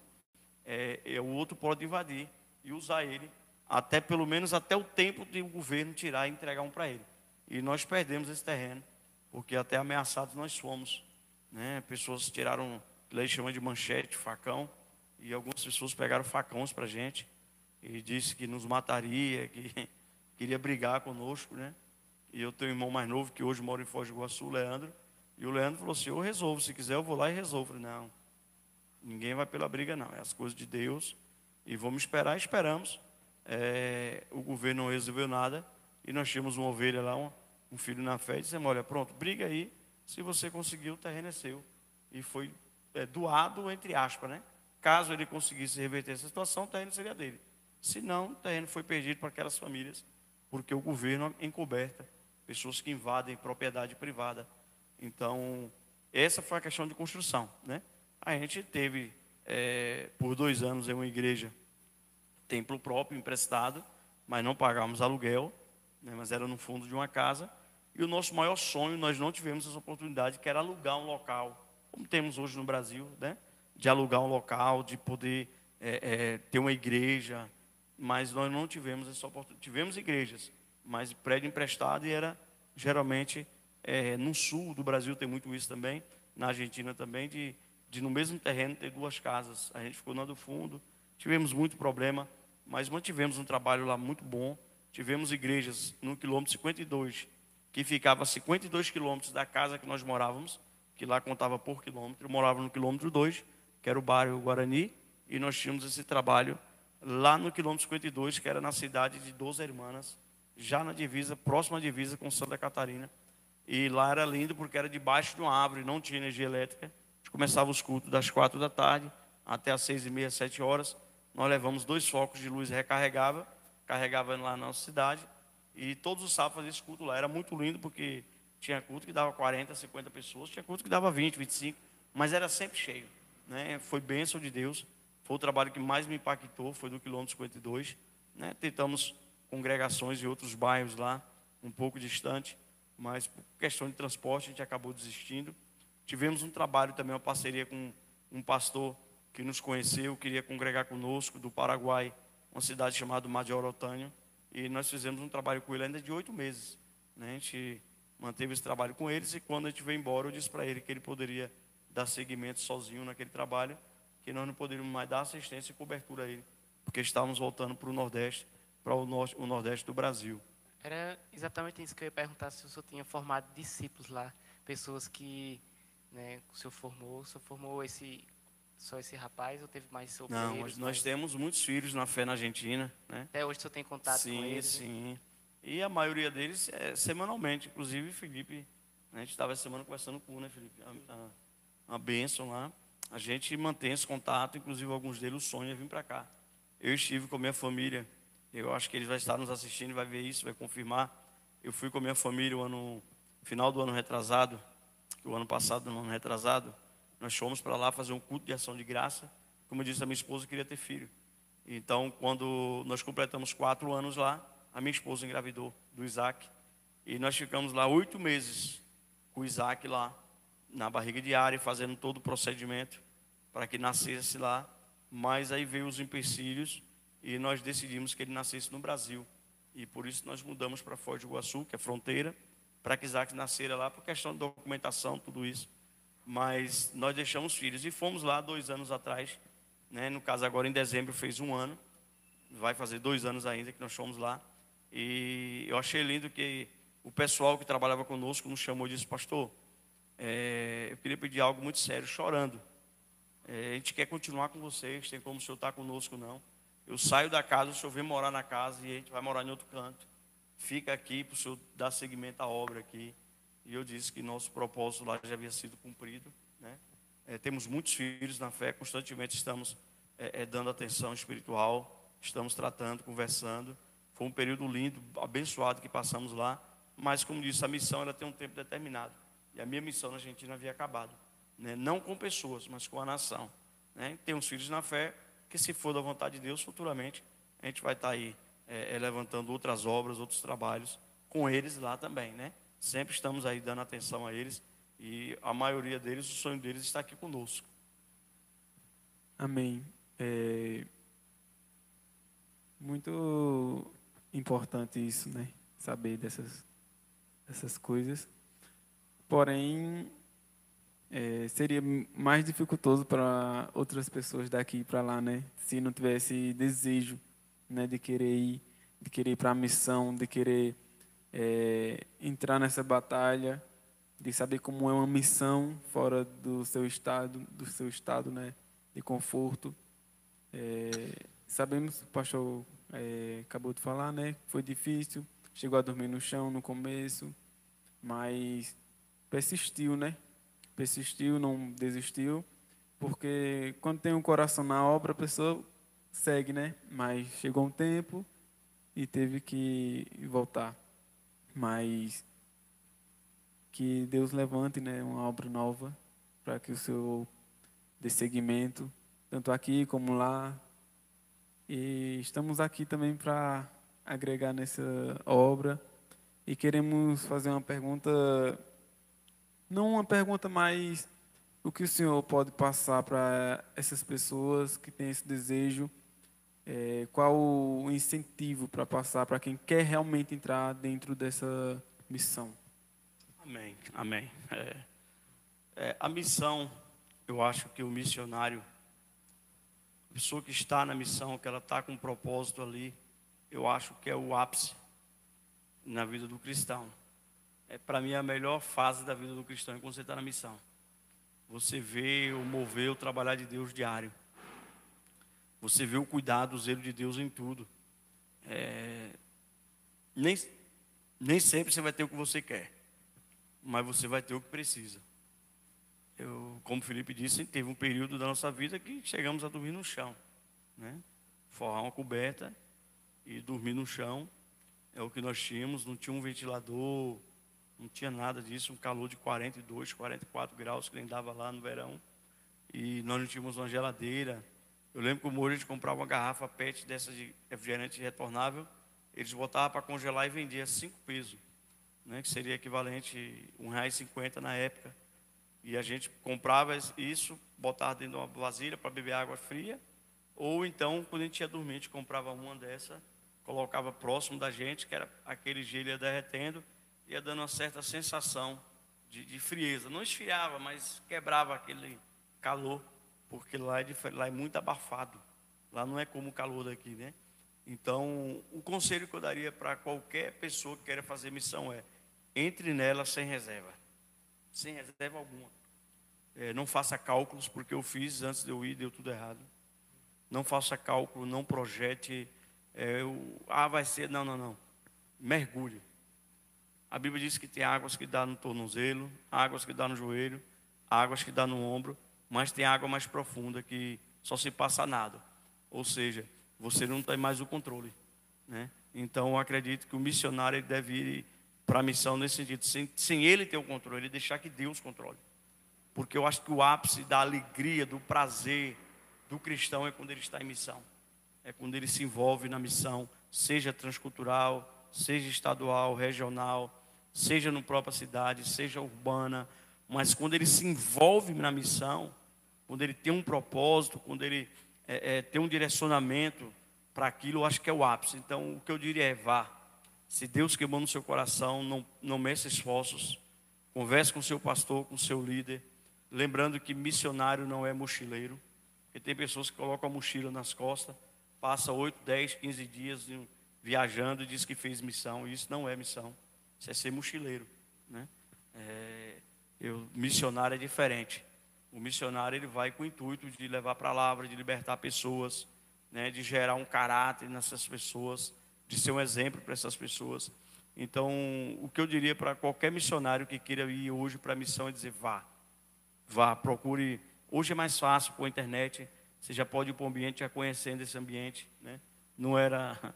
o outro pode invadir e usar ele, até pelo menos até o tempo de o governo tirar e entregar um para ele. E nós perdemos esse terreno, porque até ameaçados nós fomos, né? Pessoas tiraram, que eles chamam de manchete, facão, e algumas pessoas pegaram facões para a gente, e disse que nos mataria, que queria brigar conosco, né? E eu tenho um irmão mais novo que hoje mora em Foz do Iguaçu, o Leandro. E o Leandro falou assim, eu resolvo, se quiser eu vou lá e resolvo. Eu falei, não, ninguém vai pela briga não, é as coisas de Deus. E vamos esperar, esperamos. O governo não resolveu nada. E nós tínhamos uma ovelha lá, um filho na fé, e dissemos, olha, pronto, briga aí, se você conseguir, o terreno é seu. E foi doado, entre aspas, né? Caso ele conseguisse reverter essa situação, o terreno seria dele. Se não, o terreno foi perdido para aquelas famílias, porque o governo encoberta pessoas que invadem propriedade privada. Então, essa foi a questão de construção, né? A gente teve, por 2 anos, em uma igreja, templo próprio, emprestado, mas não pagávamos aluguel, né? Mas era no fundo de uma casa. E o nosso maior sonho, nós não tivemos essa oportunidade, que era alugar um local, como temos hoje no Brasil, né? De alugar um local, de poder ter uma igreja, mas nós não tivemos essa oportunidade. Tivemos igrejas, mas prédio emprestado, e era geralmente no sul do Brasil tem muito isso também, na Argentina também, de no mesmo terreno ter 2 casas. A gente ficou lá do fundo, tivemos muito problema, mas mantivemos um trabalho lá muito bom. Tivemos igrejas no quilômetro 52, que ficava a 52 quilômetros da casa que nós morávamos, que lá contava por quilômetro. Eu morava no quilômetro 2, que era o bairro Guarani, e nós tínhamos esse trabalho lá no quilômetro 52, que era na cidade de Doze Hermanas, já na divisa, próxima à divisa com Santa Catarina. E lá era lindo porque era debaixo de uma árvore, não tinha energia elétrica. A gente começava os cultos das 4 da tarde até as 6h30, 7 horas. Nós levamos 2 focos de luz carregava lá na nossa cidade. E todos os sábados fazia esse culto lá. Era muito lindo porque tinha culto que dava 40, 50 pessoas, tinha culto que dava 20, 25, mas era sempre cheio, né? Foi bênção de Deus. Foi o trabalho que mais me impactou, foi do quilômetro 52. Né? Tentamos congregações em outros bairros lá, um pouco distante, mas por questão de transporte a gente acabou desistindo. Tivemos um trabalho também, uma parceria com um pastor que nos conheceu, queria congregar conosco, do Paraguai, uma cidade chamada Major Otânio, e nós fizemos um trabalho com ele ainda de 8 meses. Né? A gente manteve esse trabalho com eles, e quando a gente veio embora, eu disse para ele que ele poderia dar seguimento sozinho naquele trabalho, que nós não poderíamos mais dar assistência e cobertura a ele, porque estávamos voltando para o Nordeste, para o Nordeste do Brasil. Era exatamente isso que eu ia perguntar, se o senhor tinha formado discípulos lá, pessoas que, né, o senhor formou só esse rapaz ou teve mais Não, obreiros? nós temos muitos filhos na fé na Argentina, né? Até hoje você tem contato com eles? Sim. E a maioria deles é semanalmente. Inclusive, Felipe, né, a gente estava essa semana conversando com o, né, Felipe? Uma bênção lá. A gente mantém esse contato, inclusive alguns deles, o sonho é vir para cá. Eu estive com a minha família, eu acho que ele vai estar nos assistindo, vai ver isso, vai confirmar. Eu fui com a minha família final do ano retrasado, o ano passado, no ano retrasado, nós fomos para lá fazer um culto de ação de graça. Como eu disse, a minha esposa queria ter filho. Então, quando nós completamos 4 anos lá, a minha esposa engravidou do Isaac. E nós ficamos lá 8 meses com o Isaac lá, na barriga de Ari, fazendo todo o procedimento para que nascesse lá. Mas aí veio os empecilhos e nós decidimos que ele nascesse no Brasil. E por isso nós mudamos para Foz do Iguaçu, que é fronteira, para que Isaac nascera lá, por questão de documentação, tudo isso. Mas nós deixamos filhos e fomos lá 2 anos atrás, né? No caso agora em dezembro fez 1 ano, vai fazer 2 anos ainda que nós fomos lá. E eu achei lindo que o pessoal que trabalhava conosco nos chamou e disse: pastor, eu queria pedir algo muito sério, chorando. A gente quer continuar com vocês, tem como o senhor estar conosco não. Eu saio da casa, o senhor vem morar na casa e a gente vai morar em outro canto. Fica aqui para o senhor dar seguimento à obra aqui. E eu disse que nosso propósito lá já havia sido cumprido, né? Temos muitos filhos na fé, constantemente estamos dando atenção espiritual, estamos tratando, conversando. Foi um período lindo, abençoado que passamos lá. Mas, como disse, a missão ela tem um tempo determinado. E a minha missão na Argentina havia acabado, né? Não com pessoas, mas com a nação, né? Tem uns filhos na fé que, se for da vontade de Deus, futuramente a gente vai estar aí levantando outras obras, outros trabalhos com eles lá também, né? Sempre estamos aí dando atenção a eles e a maioria deles, o sonho deles está aqui conosco. Amém. Muito importante isso, né? Saber dessas coisas. Porém, seria mais dificultoso para outras pessoas daqui para lá, né? Se não tivesse desejo, né, de querer ir para a missão, de querer entrar nessa batalha, de saber como é uma missão fora do seu estado, né, de conforto. Sabemos, o pastor acabou de falar, né, foi difícil, chegou a dormir no chão no começo, mas persistiu, né? Persistiu, não desistiu, porque quando tem um coração na obra, a pessoa segue, né? Mas chegou um tempo e teve que voltar. Mas que Deus levante, né, uma obra nova para que o Senhor dê seguimento, tanto aqui como lá. E estamos aqui também para agregar nessa obra. E queremos fazer uma pergunta, não uma pergunta, mas o que o Senhor pode passar para essas pessoas que têm esse desejo. Qual o incentivo para passar para quem quer realmente entrar dentro dessa missão? Amém, amém. A missão, eu acho que o missionário, a pessoa que está na missão, que ela está com um propósito ali, eu acho que é o ápice na vida do cristão. Para mim, a melhor fase da vida do cristão é quando você está na missão. Você vê o mover, o trabalhar de Deus diário. Você vê o cuidado, o zelo de Deus em tudo. Nem sempre você vai ter o que você quer, mas você vai ter o que precisa. Como o Felipe disse, teve um período da nossa vida que chegamos a dormir no chão, né? Forrar uma coberta e dormir no chão é o que nós tínhamos. Não tinha um ventilador, não tinha nada disso. Um calor de 42, 44 graus que nem dava lá no verão. E nós não tínhamos uma geladeira. Eu lembro que o Moura, a gente comprava uma garrafa PET dessa de refrigerante retornável. Eles botavam para congelar e vendia 5 pesos, né? Que seria equivalente a R$1,50 na época. E a gente comprava isso, botava dentro de uma vasilha para beber água fria. Ou então, quando a gente ia dormir, a gente comprava uma dessa, colocava próximo da gente, que era aquele gelo ia derretendo, ia dando uma certa sensação de frieza. Não esfriava, mas quebrava aquele calor, porque lá é muito abafado. Lá não é como o calor daqui, né? Então, o conselho que eu daria para qualquer pessoa que queira fazer missão entre nela sem reserva alguma. Não faça cálculos, porque eu fiz antes de eu ir, deu tudo errado. Não faça cálculo, não projete, vai ser, não. Mergulhe. A Bíblia diz que tem águas que dá no tornozelo, águas que dá no joelho, águas que dá no ombro, mas tem água mais profunda que só se passa nada. Ou seja, você não tem mais o controle, né? Então, eu acredito que o missionário ele deve ir para a missão nesse sentido, sem ele ter o controle, ele deixar que Deus controle. Porque eu acho que o ápice da alegria, do prazer do cristão é quando ele está em missão. É quando ele se envolve na missão, seja transcultural, seja estadual, regional, seja na própria cidade, seja urbana. Mas quando ele se envolve na missão, quando ele tem um propósito, quando ele tem um direcionamento para aquilo, eu acho que é o ápice. Então, o que eu diria é: vá. Se Deus queimou no seu coração, não meça esforços. Converse com o seu pastor, com o seu líder. Lembrando que missionário não é mochileiro. Porque tem pessoas que colocam a mochila nas costas, passa 8, 10, 15 dias viajando e diz que fez missão. Isso não é missão. Isso é ser mochileiro, né? Missionário é diferente. O missionário ele vai com o intuito de levar a palavra, de libertar pessoas, né? De gerar um caráter nessas pessoas, de ser um exemplo para essas pessoas. Então, o que eu diria para qualquer missionário que queira ir hoje para a missão é dizer: vá, procure. Hoje é mais fácil com a internet, você já pode ir para o ambiente já conhecendo esse ambiente, né? Não era,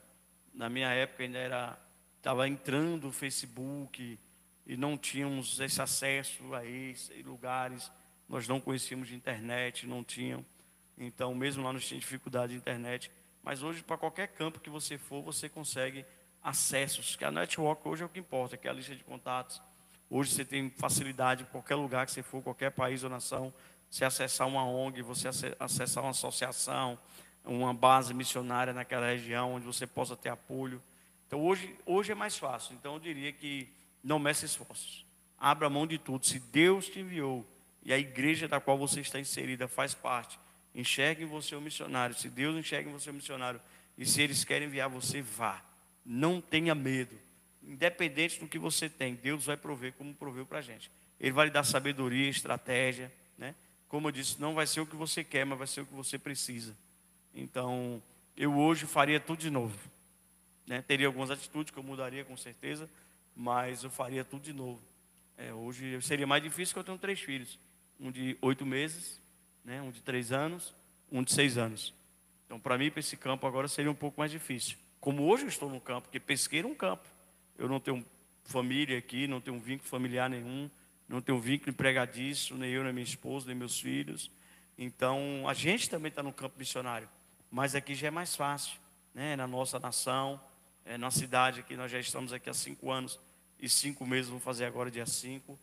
na minha época ainda estava entrando o Facebook e não tínhamos esse acesso a esses lugares, nós não conhecíamos de internet, não tinham. Então, mesmo lá nós tínhamos dificuldade de internet, mas hoje para qualquer campo que você for, você consegue acessos, que a network hoje é o que importa, que é a lista de contatos. Hoje você tem facilidade em qualquer lugar que você for, qualquer país ou nação, você acessar uma ONG, você acessar uma associação, uma base missionária naquela região, onde você possa ter apoio. Então hoje é mais fácil. Então eu diria que não meça esforços. Abra mão de tudo. Se Deus te enviou e a igreja da qual você está inserida faz parte, enxergue em você o missionário. Se Deus enxerga em você o missionário e se eles querem enviar você, vá. Não tenha medo. Independente do que você tem, Deus vai prover como proveu para a gente. Ele vai lhe dar sabedoria, estratégia, né? Como eu disse, não vai ser o que você quer, mas vai ser o que você precisa. Então, eu hoje faria tudo de novo, né? Teria algumas atitudes que eu mudaria com certeza, mas eu faria tudo de novo. Hoje seria mais difícil, porque eu tenho 3 filhos. Um de 8 meses, né? Um de 3 anos, um de 6 anos. Então, para mim, para esse campo agora seria um pouco mais difícil. Como hoje eu estou no campo, porque pesqueiro é um campo. Eu não tenho família aqui, não tenho um vínculo familiar nenhum, não tenho um vínculo empregadício, nem eu, nem minha esposa, nem meus filhos. Então, a gente também está no campo missionário, mas aqui já é mais fácil, né? Na nossa nação, na cidade que nós já estamos aqui há 5 anos e 5 meses, vamos fazer agora dia 5.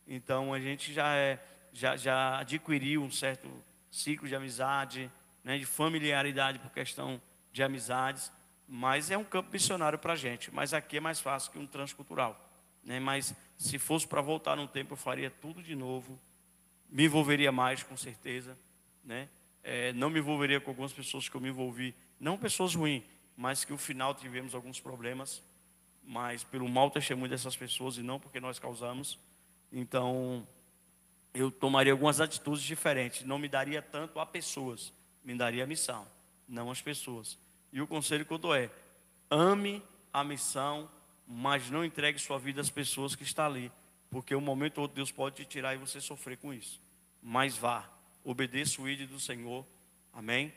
Então, a gente já adquiriu um certo ciclo de amizade, né? De familiaridade por questão de amizades. Mas é um campo missionário para a gente. Mas aqui é mais fácil que um transcultural, né? Mas se fosse para voltar no tempo, eu faria tudo de novo. Me envolveria mais, com certeza, né? Não me envolveria com algumas pessoas que eu me envolvi. Não pessoas ruins, mas que no final tivemos alguns problemas. Mas pelo mau testemunho dessas pessoas e não porque nós causamos. Então, eu tomaria algumas atitudes diferentes. Não me daria tanto a pessoas. Me daria a missão, não as pessoas. E o conselho que eu dou é: ame a missão, mas não entregue sua vida às pessoas que estão ali. Porque um momento ou outro Deus pode te tirar e você sofrer com isso. Mas vá, obedeça o ídolo do Senhor. Amém?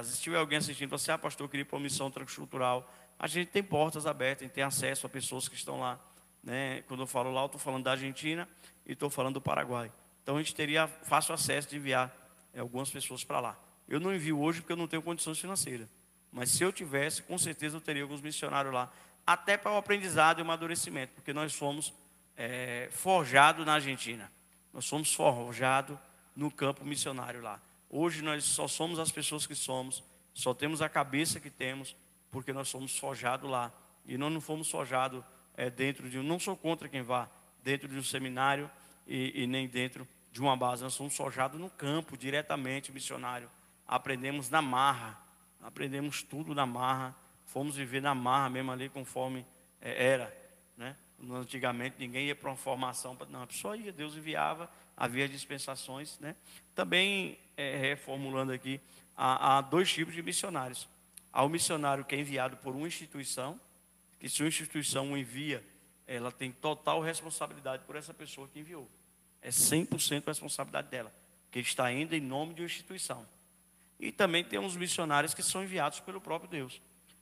Se tiver alguém assistindo, você: pastor, eu queria ir para uma missão transcultural. A gente tem portas abertas, a gente tem acesso a pessoas que estão lá, né? Quando eu falo lá, eu estou falando da Argentina e estou falando do Paraguai. Então a gente teria fácil acesso de enviar algumas pessoas para lá. Eu não envio hoje porque eu não tenho condições financeiras. Mas se eu tivesse, com certeza eu teria alguns missionários lá, até para o aprendizado e o amadurecimento, porque nós fomos forjados na Argentina. Nós somos forjados no campo missionário lá. Hoje nós só somos as pessoas que somos, só temos a cabeça que temos, porque nós somos forjados lá. E nós não fomos forjados dentro de não sou contra quem vá dentro de um seminário e nem dentro de uma base. Nós somos forjados no campo, diretamente, missionário. Aprendemos na marra. Aprendemos tudo na marra, fomos viver na marra mesmo ali conforme era, né? Antigamente ninguém ia para uma formação, não, a pessoa ia, Deus enviava havia dispensações, né? Também, reformulando aqui, há dois tipos de missionários. Há o missionário que é enviado por uma instituição, que se uma instituição o envia, ela tem total responsabilidade por essa pessoa que enviou. É 100% responsabilidade dela, que está indo em nome de uma instituição. E também tem uns missionários que são enviados pelo próprio Deus.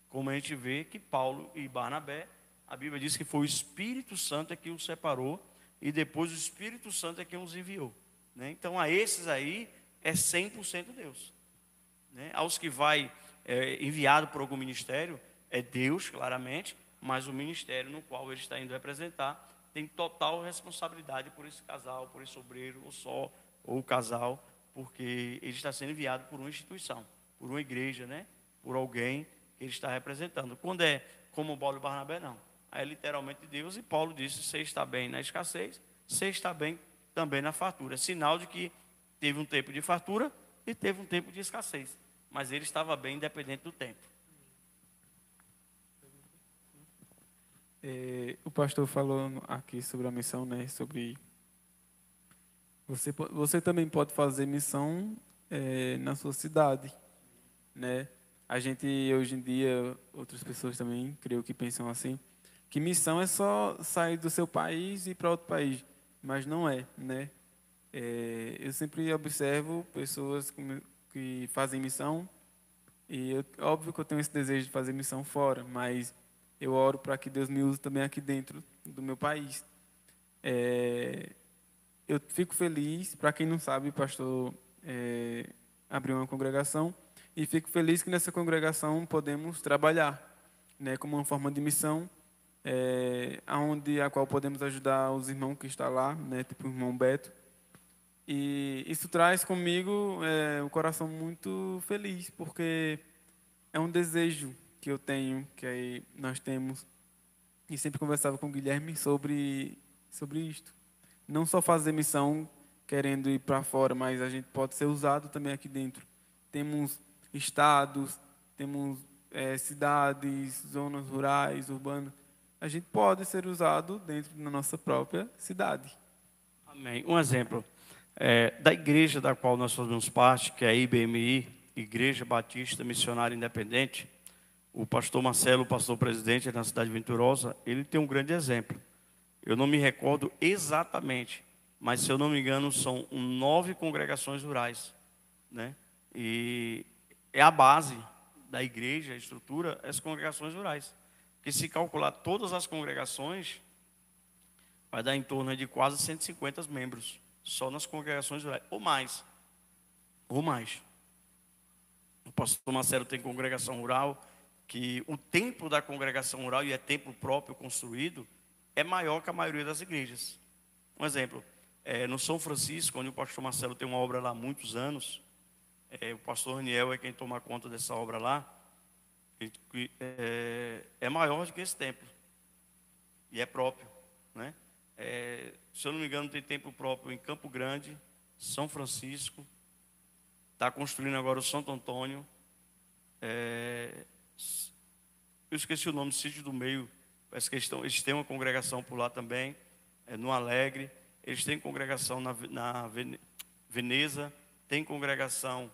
Como a gente vê que Paulo e Barnabé, a Bíblia diz que foi o Espírito Santo que os separou e depois o Espírito Santo é quem os enviou, né? Então a esses aí é 100% Deus, né? Aos que vai enviado por algum ministério, é Deus, claramente, mas o ministério no qual ele está indo representar tem total responsabilidade por esse casal, por esse obreiro, ou só, ou o casal, porque ele está sendo enviado por uma instituição, por uma igreja, né? Por alguém que ele está representando. Quando é como Paulo e Barnabé, não. Aí é literalmente Deus, e Paulo disse, você está bem na escassez, você está bem também na fartura. Sinal de que teve um tempo de fartura e teve um tempo de escassez. Mas ele estava bem independente do tempo. O pastor falou aqui sobre a missão, né? Sobre você também pode fazer missão na sua cidade, né? A gente hoje em dia, outras pessoas também, creio que pensam assim, que missão é só sair do seu país e ir para outro país, mas não é, né? Eu sempre observo pessoas que fazem missão e óbvio que eu tenho esse desejo de fazer missão fora, mas eu oro para que Deus me use também aqui dentro do meu país. Eu fico feliz, para quem não sabe, o pastor abriu uma congregação e fico feliz que nessa congregação podemos trabalhar, né, como uma forma de missão, a qual podemos ajudar os irmãos que estão lá, né, tipo o irmão Beto. E isso traz comigo um coração muito feliz, porque é um desejo que eu tenho, que aí nós temos, e sempre conversava com o Guilherme sobre isto. Não só fazer missão querendo ir para fora, mas a gente pode ser usado também aqui dentro. Temos estados, temos cidades, zonas rurais, urbanas. A gente pode ser usado dentro da nossa própria cidade. Amém. Um exemplo da igreja da qual nós fazemos parte, que é a IBMI, Igreja Batista Missionária Independente. O pastor Marcelo, o pastor presidente na cidade de Venturosa, ele tem um grande exemplo. Eu não me recordo exatamente, mas se eu não me engano são 9 congregações rurais, né? E é a base da igreja, a estrutura, as congregações rurais. Porque se calcular todas as congregações, vai dar em torno de quase 150 membros, só nas congregações rurais, ou mais. Ou mais. O pastor Marcelo tem congregação rural, que o templo da congregação rural, e é templo próprio construído, é maior que a maioria das igrejas. Um exemplo, no São Francisco, onde o pastor Marcelo tem uma obra lá há muitos anos, o pastor Raniel é quem toma conta dessa obra lá, é maior do que esse templo, e é próprio, né? Se eu não me engano, tem templo próprio em Campo Grande, São Francisco, está construindo agora o Santo Antônio, eu esqueci o nome, Sítio do Meio, parece que eles têm uma congregação por lá também, no Alegre, eles têm congregação na Veneza, tem congregação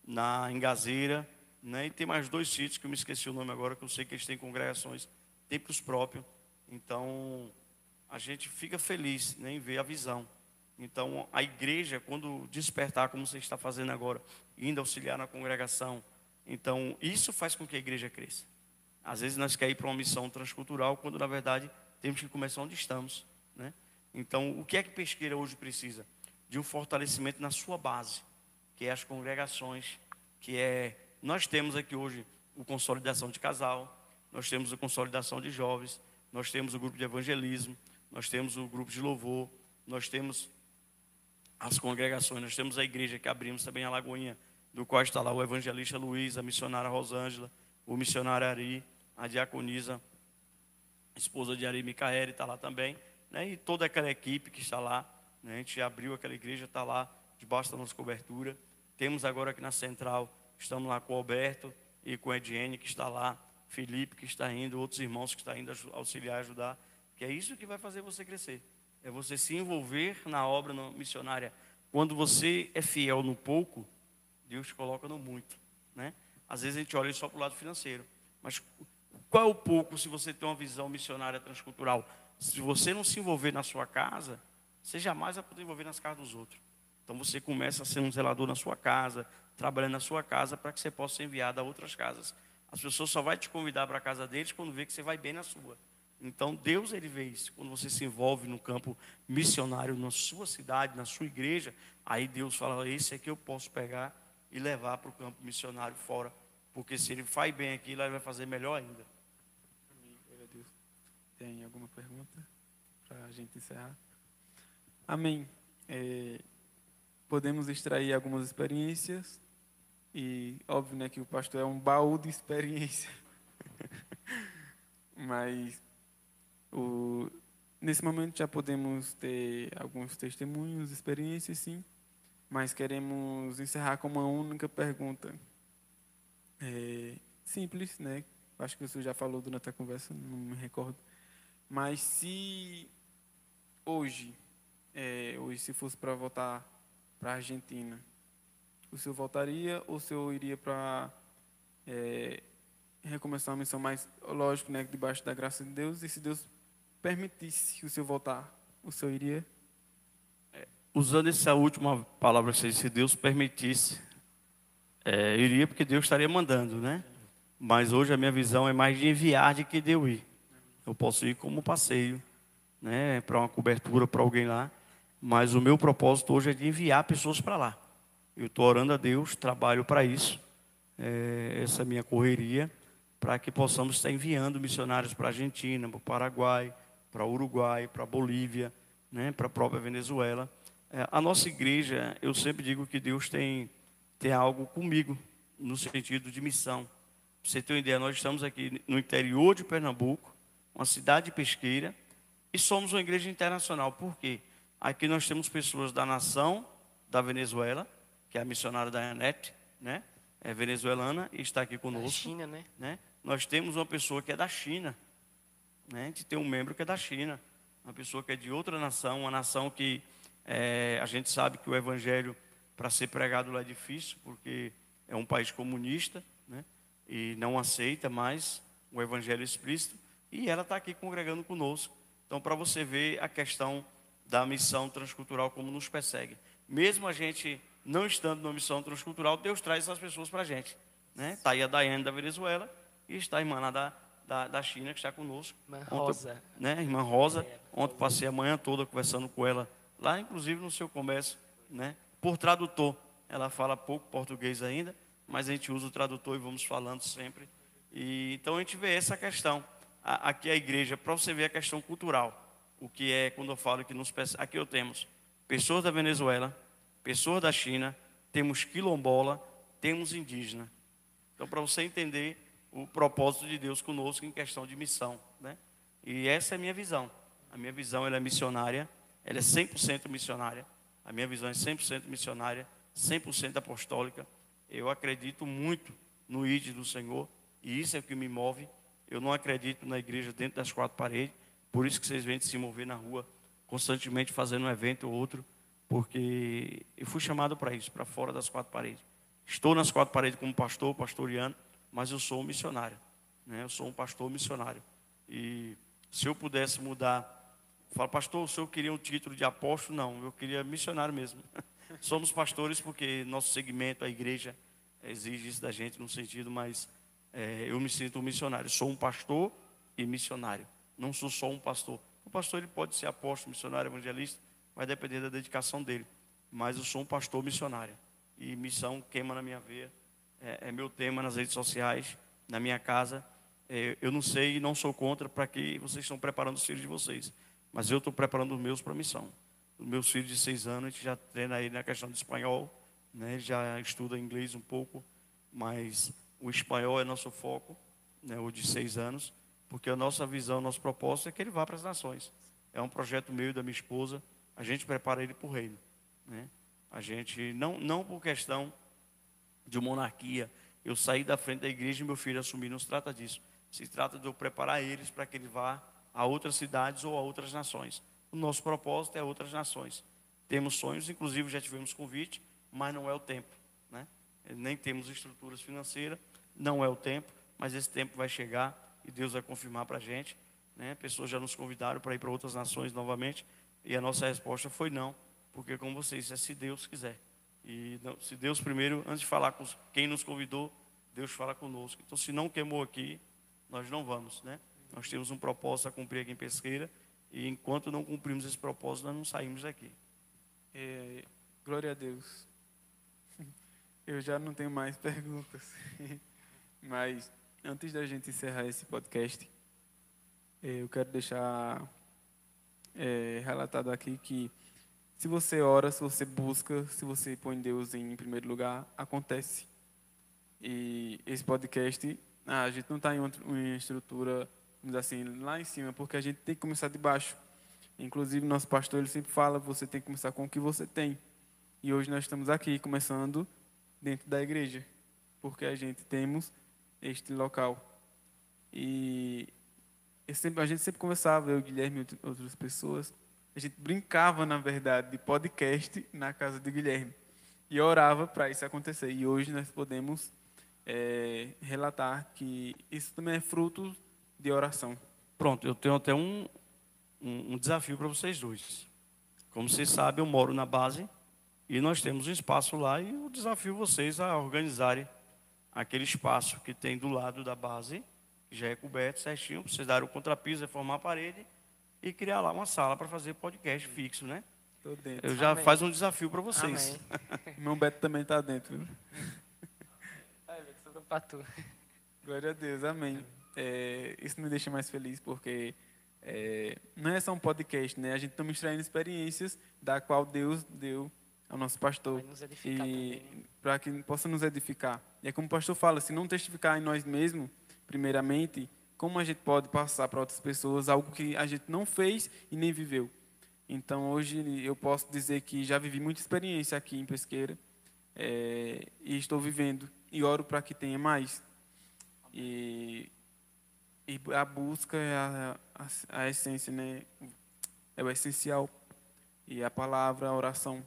na Engazeira, né? E tem mais 2 sítios que eu me esqueci o nome agora, que eu sei que eles têm congregações, templos próprios. Então, a gente fica feliz, né, em ver a visão. Então, a igreja, quando despertar, como você está fazendo agora, indo auxiliar na congregação, então, isso faz com que a igreja cresça. Às vezes nós queremos ir para uma missão transcultural, quando na verdade temos que começar onde estamos, né? Então, o que é que Pesqueira hoje precisa? De um fortalecimento na sua base, que é as congregações, nós temos aqui hoje o Consolidação de Casal, nós temos a Consolidação de Jovens, nós temos o grupo de evangelismo, nós temos o grupo de louvor, nós temos as congregações, nós temos a igreja que abrimos também a Lagoinha, do qual está lá o evangelista Luiz, a missionária Rosângela, o missionário Ari, a diaconisa, esposa de Ari Micaeli, está lá também, né? E toda aquela equipe que está lá, né? A gente abriu aquela igreja, está lá debaixo da nossa cobertura. Temos agora aqui na central, estamos lá com o Alberto e com a Ediene, que está lá, Felipe, que está indo, outros irmãos que estão indo auxiliar, ajudar, que é isso que vai fazer você crescer. é você se envolver na obra missionária. Quando você é fiel no pouco, Deus te coloca no muito, né? Às vezes a gente olha só para o lado financeiro, mas qual é o pouco se você tem uma visão missionária transcultural? Se você não se envolver na sua casa, você jamais vai poder envolver nas casas dos outros. Então você começa a ser um zelador na sua casa, trabalhando na sua casa, para que você possa ser enviado a outras casas. As pessoas só vão te convidar para a casa deles quando vê que você vai bem na sua. Então Deus, ele vê isso. Quando você se envolve no campo missionário, na sua cidade, na sua igreja, aí Deus fala, esse aqui eu posso pegar e levar para o campo missionário fora. Porque se ele faz bem aqui, ele vai fazer melhor ainda. Amém. Glória a Deus. Tem alguma pergunta para a gente encerrar? Amém. Podemos extrair algumas experiências. E óbvio, né, que o pastor é um baú de experiência. Mas nesse momento já podemos ter alguns testemunhos, experiências, sim. Mas queremos encerrar com uma única pergunta. Simples, né? Acho que o senhor já falou durante a conversa, não me recordo. Mas se hoje se fosse para voltar para a Argentina, o senhor voltaria ou o senhor iria para recomeçar uma missão mais, lógico, né, debaixo da graça de Deus, e se Deus permitisse o senhor voltar, o senhor iria? Usando essa última palavra, se Deus permitisse, iria porque Deus estaria mandando, né? Mas hoje a minha visão é mais de enviar do que de eu ir. Eu posso ir como passeio, né, para uma cobertura para alguém lá, mas o meu propósito hoje é de enviar pessoas para lá. Eu estou orando a Deus, trabalho para isso, essa é a minha correria, para que possamos estar enviando missionários para a Argentina, para o Paraguai, para o Uruguai, para a Bolívia, né, para a própria Venezuela. A nossa igreja, eu sempre digo que Deus tem algo comigo, no sentido de missão. Para você ter uma ideia, nós estamos aqui no interior de Pernambuco, uma cidade pesqueira, e somos uma igreja internacional. Por quê? Aqui nós temos pessoas da nação da Venezuela, que é a missionária da Anete, né? É venezuelana e está aqui conosco. Da China, né? Nós temos uma pessoa que é da China, né? A gente tem um membro que é da China, uma pessoa que é de outra nação, uma nação que a gente sabe que o evangelho para ser pregado lá é difícil, porque é um país comunista, né? E não aceita mais o evangelho explícito, e ela está aqui congregando conosco. Então, para você ver a questão da missão transcultural como nos persegue. Mesmo a gente não estando numa missão transcultural, Deus traz essas pessoas para a gente, né? Está aí a Daiane da Venezuela e está a irmã lá da China que está conosco. Irmã Rosa. Né? Irmã Rosa. Ontem passei a manhã toda conversando com ela, lá inclusive no seu comércio, né? Por tradutor. Ela fala pouco português ainda, mas a gente usa o tradutor e vamos falando sempre. E então a gente vê essa questão. Aqui a igreja, para você ver a questão cultural. O que é, quando eu falo que aqui eu temos pessoas da Venezuela, pessoas da China, temos quilombola, temos indígena. Então, para você entender o propósito de Deus conosco em questão de missão, né? E essa é a minha visão. A minha visão, ela é missionária, ela é 100% missionária. A minha visão é 100% missionária, 100% apostólica. Eu acredito muito no ID do Senhor, e isso é o que me move. Eu não acredito na igreja dentro das quatro paredes, por isso que vocês veem se mover na rua, constantemente fazendo um evento ou outro, porque eu fui chamado para isso, para fora das quatro paredes. Estou nas quatro paredes como pastor, pastoreando, mas eu sou um missionário, né? Eu sou um pastor missionário. E se eu pudesse mudar, falo, pastor, o senhor queria um título de apóstolo? Não, eu queria missionário mesmo. Somos pastores porque nosso segmento, a igreja, exige isso da gente no sentido, mas eu me sinto um missionário. Sou um pastor e missionário. Não sou só um pastor. O pastor ele pode ser apóstolo, missionário, evangelista, vai depender da dedicação dele. Mas eu sou um pastor missionário. E missão queima na minha veia. É meu tema nas redes sociais, na minha casa. Eu não sei e não sou contra para que vocês estão preparando os filhos de vocês. Mas eu estou preparando os meus para a missão. Os meus filhos de 6 anos, a gente já treina aí na questão de espanhol, né? Já estuda inglês um pouco, mas o espanhol é nosso foco, né? O de 6 anos. Porque a nossa visão, nosso propósito é que ele vá para as nações. É um projeto meu e da minha esposa. A gente prepara ele para o reino, né? A gente, não por questão de monarquia, eu saí da frente da igreja e meu filho assumir, não se trata disso. Se trata de eu preparar eles para que ele vá a outras cidades ou a outras nações. o nosso propósito é outras nações. Temos sonhos, inclusive já tivemos convite, mas não é o tempo, né? Nem temos estruturas financeiras, não é o tempo, mas esse tempo vai chegar e Deus vai confirmar para a gente, né? Pessoas já nos convidaram para ir para outras nações novamente e a nossa resposta foi não, porque como vocês, é se Deus quiser. E não, se Deus primeiro, antes de falar com quem nos convidou, Deus fala conosco. Então, se não queimou aqui, nós não vamos, né? Nós temos um propósito a cumprir aqui em Pesqueira e enquanto não cumprimos esse propósito, nós não saímos daqui. Glória a Deus. Eu já não tenho mais perguntas. Mas, antes da gente encerrar esse podcast, eu quero deixar relatado aqui que se você ora, se você busca, se você põe Deus em primeiro lugar, acontece. E esse podcast, a gente não está em uma estrutura, vamos dizer assim, lá em cima, porque a gente tem que começar de baixo. Inclusive, nosso pastor ele sempre fala, você tem que começar com o que você tem. E hoje nós estamos aqui, começando dentro da igreja, porque a gente temos este local. E a gente sempre conversava, eu, Guilherme e outras pessoas, a gente brincava, na verdade, de podcast na casa de Guilherme. E orava para isso acontecer. E hoje nós podemos relatar que isso também é fruto de oração. Pronto, eu tenho até um desafio para vocês dois. Como vocês sabem, eu moro na base e nós temos um espaço lá e eu desafio vocês a organizarem aquele espaço que tem do lado da base, que já é coberto certinho, para vocês darem o contrapiso, reformar a parede e criar lá uma sala para fazer podcast fixo, né? Tô dentro. Eu já Amém. faço um desafio para vocês. Amém. Irmão Beto também está dentro. Viu? Ai, Beto, sobrou pra tu. Glória a Deus, amém. Isso me deixa mais feliz porque não é só um podcast, né? A gente está extraindo experiências da qual Deus deu ao nosso pastor. Vai nos edificar também, né? Para que possa nos edificar. E é como o pastor fala, se não testificar em nós mesmos, primeiramente, como a gente pode passar para outras pessoas algo que a gente não fez e nem viveu? Então, hoje eu posso dizer que já vivi muita experiência aqui em Pesqueira e estou vivendo e oro para que tenha mais. E a busca é a essência, né? É o essencial. E a palavra, a oração.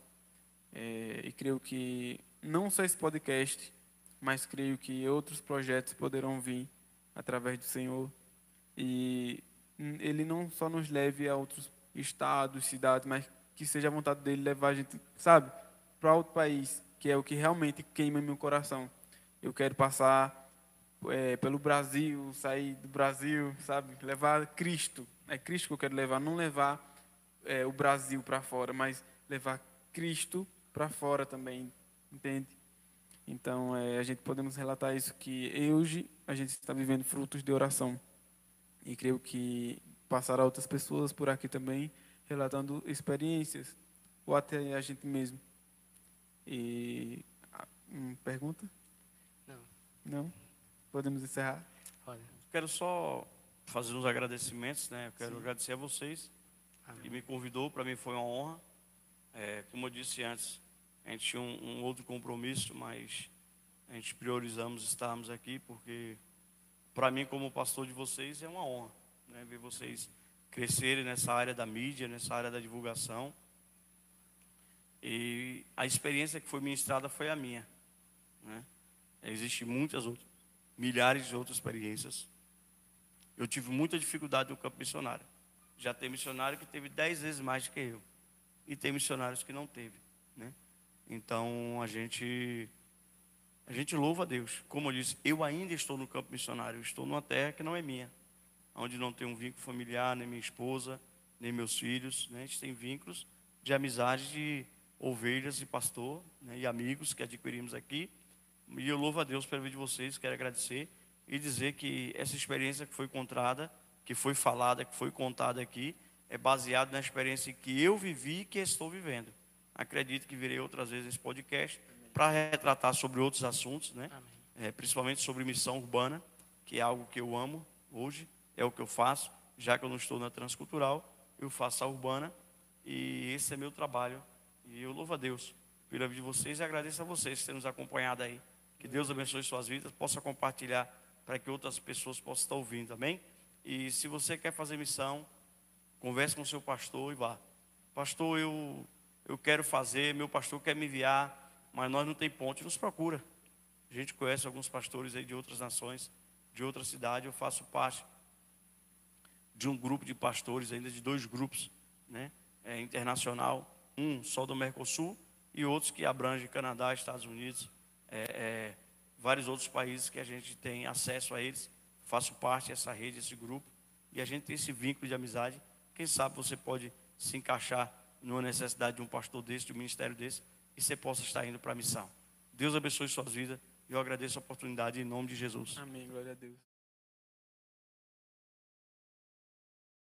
E creio que não só esse podcast, mas creio que outros projetos poderão vir através do Senhor. E Ele não só nos leve a outros estados, cidades, mas que seja a vontade dele levar a gente, sabe, para outro país, que é o que realmente queima meu coração. Eu quero passar pelo Brasil, sair do Brasil, sabe, levar Cristo. É Cristo que eu quero levar, não levar o Brasil para fora, mas levar Cristo para fora também, entende? Então, a gente podemos relatar isso, que hoje a gente está vivendo frutos de oração. E creio que passará outras pessoas por aqui também, relatando experiências, ou até a gente mesmo. Pergunta? Não. Não? Podemos encerrar? Olha. Quero só fazer uns agradecimentos, né? Eu quero agradecer a vocês Amém. que me convidou, para mim foi uma honra. Como eu disse antes, a gente tinha um outro compromisso, mas a gente priorizamos estarmos aqui, porque para mim, como pastor de vocês, é uma honra, né? Ver vocês crescerem nessa área da mídia, nessa área da divulgação. E a experiência que foi ministrada foi a minha, né? Existem muitas outras, milhares de outras experiências. Eu tive muita dificuldade no campo missionário. Já tem missionário que teve 10 vezes mais do que eu. E tem missionários que não teve, né? Então, a gente louva a Deus. Como eu disse, eu ainda estou no campo missionário. Eu estou numa terra que não é minha. Onde não tem um vínculo familiar, nem minha esposa, nem meus filhos, né? A gente tem vínculos de amizade de ovelhas e pastor, né? E amigos que adquirimos aqui. E eu louvo a Deus pela vida de vocês. Quero agradecer e dizer que essa experiência que foi encontrada, que foi falada, que foi contada aqui, é baseado na experiência que eu vivi e que estou vivendo. Acredito que virei outras vezes esse podcast para retratar sobre outros assuntos, né? Principalmente sobre missão urbana, que é algo que eu amo hoje, é o que eu faço. Já que eu não estou na transcultural, eu faço a urbana e esse é meu trabalho. E eu louvo a Deus pela vida de vocês e agradeço a vocês por terem nos acompanhado aí. Que Deus abençoe suas vidas, possa compartilhar para que outras pessoas possam estar ouvindo, amém? E se você quer fazer missão, converse com o seu pastor e vá. Pastor, eu quero fazer, meu pastor quer me enviar, mas nós não tem ponte, nos procura. A gente conhece alguns pastores aí de outras nações, de outra cidade. Eu faço parte de um grupo de pastores, ainda de 2 grupos, né? Internacional, um só do Mercosul e outros que abrangem Canadá, Estados Unidos, vários outros países que a gente tem acesso a eles. Faço parte dessa rede, desse grupo, e a gente tem esse vínculo de amizade. Quem sabe você pode se encaixar numa necessidade de um pastor desse, de um ministério desse, e você possa estar indo para a missão. Deus abençoe suas vidas, e eu agradeço a oportunidade em nome de Jesus. Amém, glória a Deus.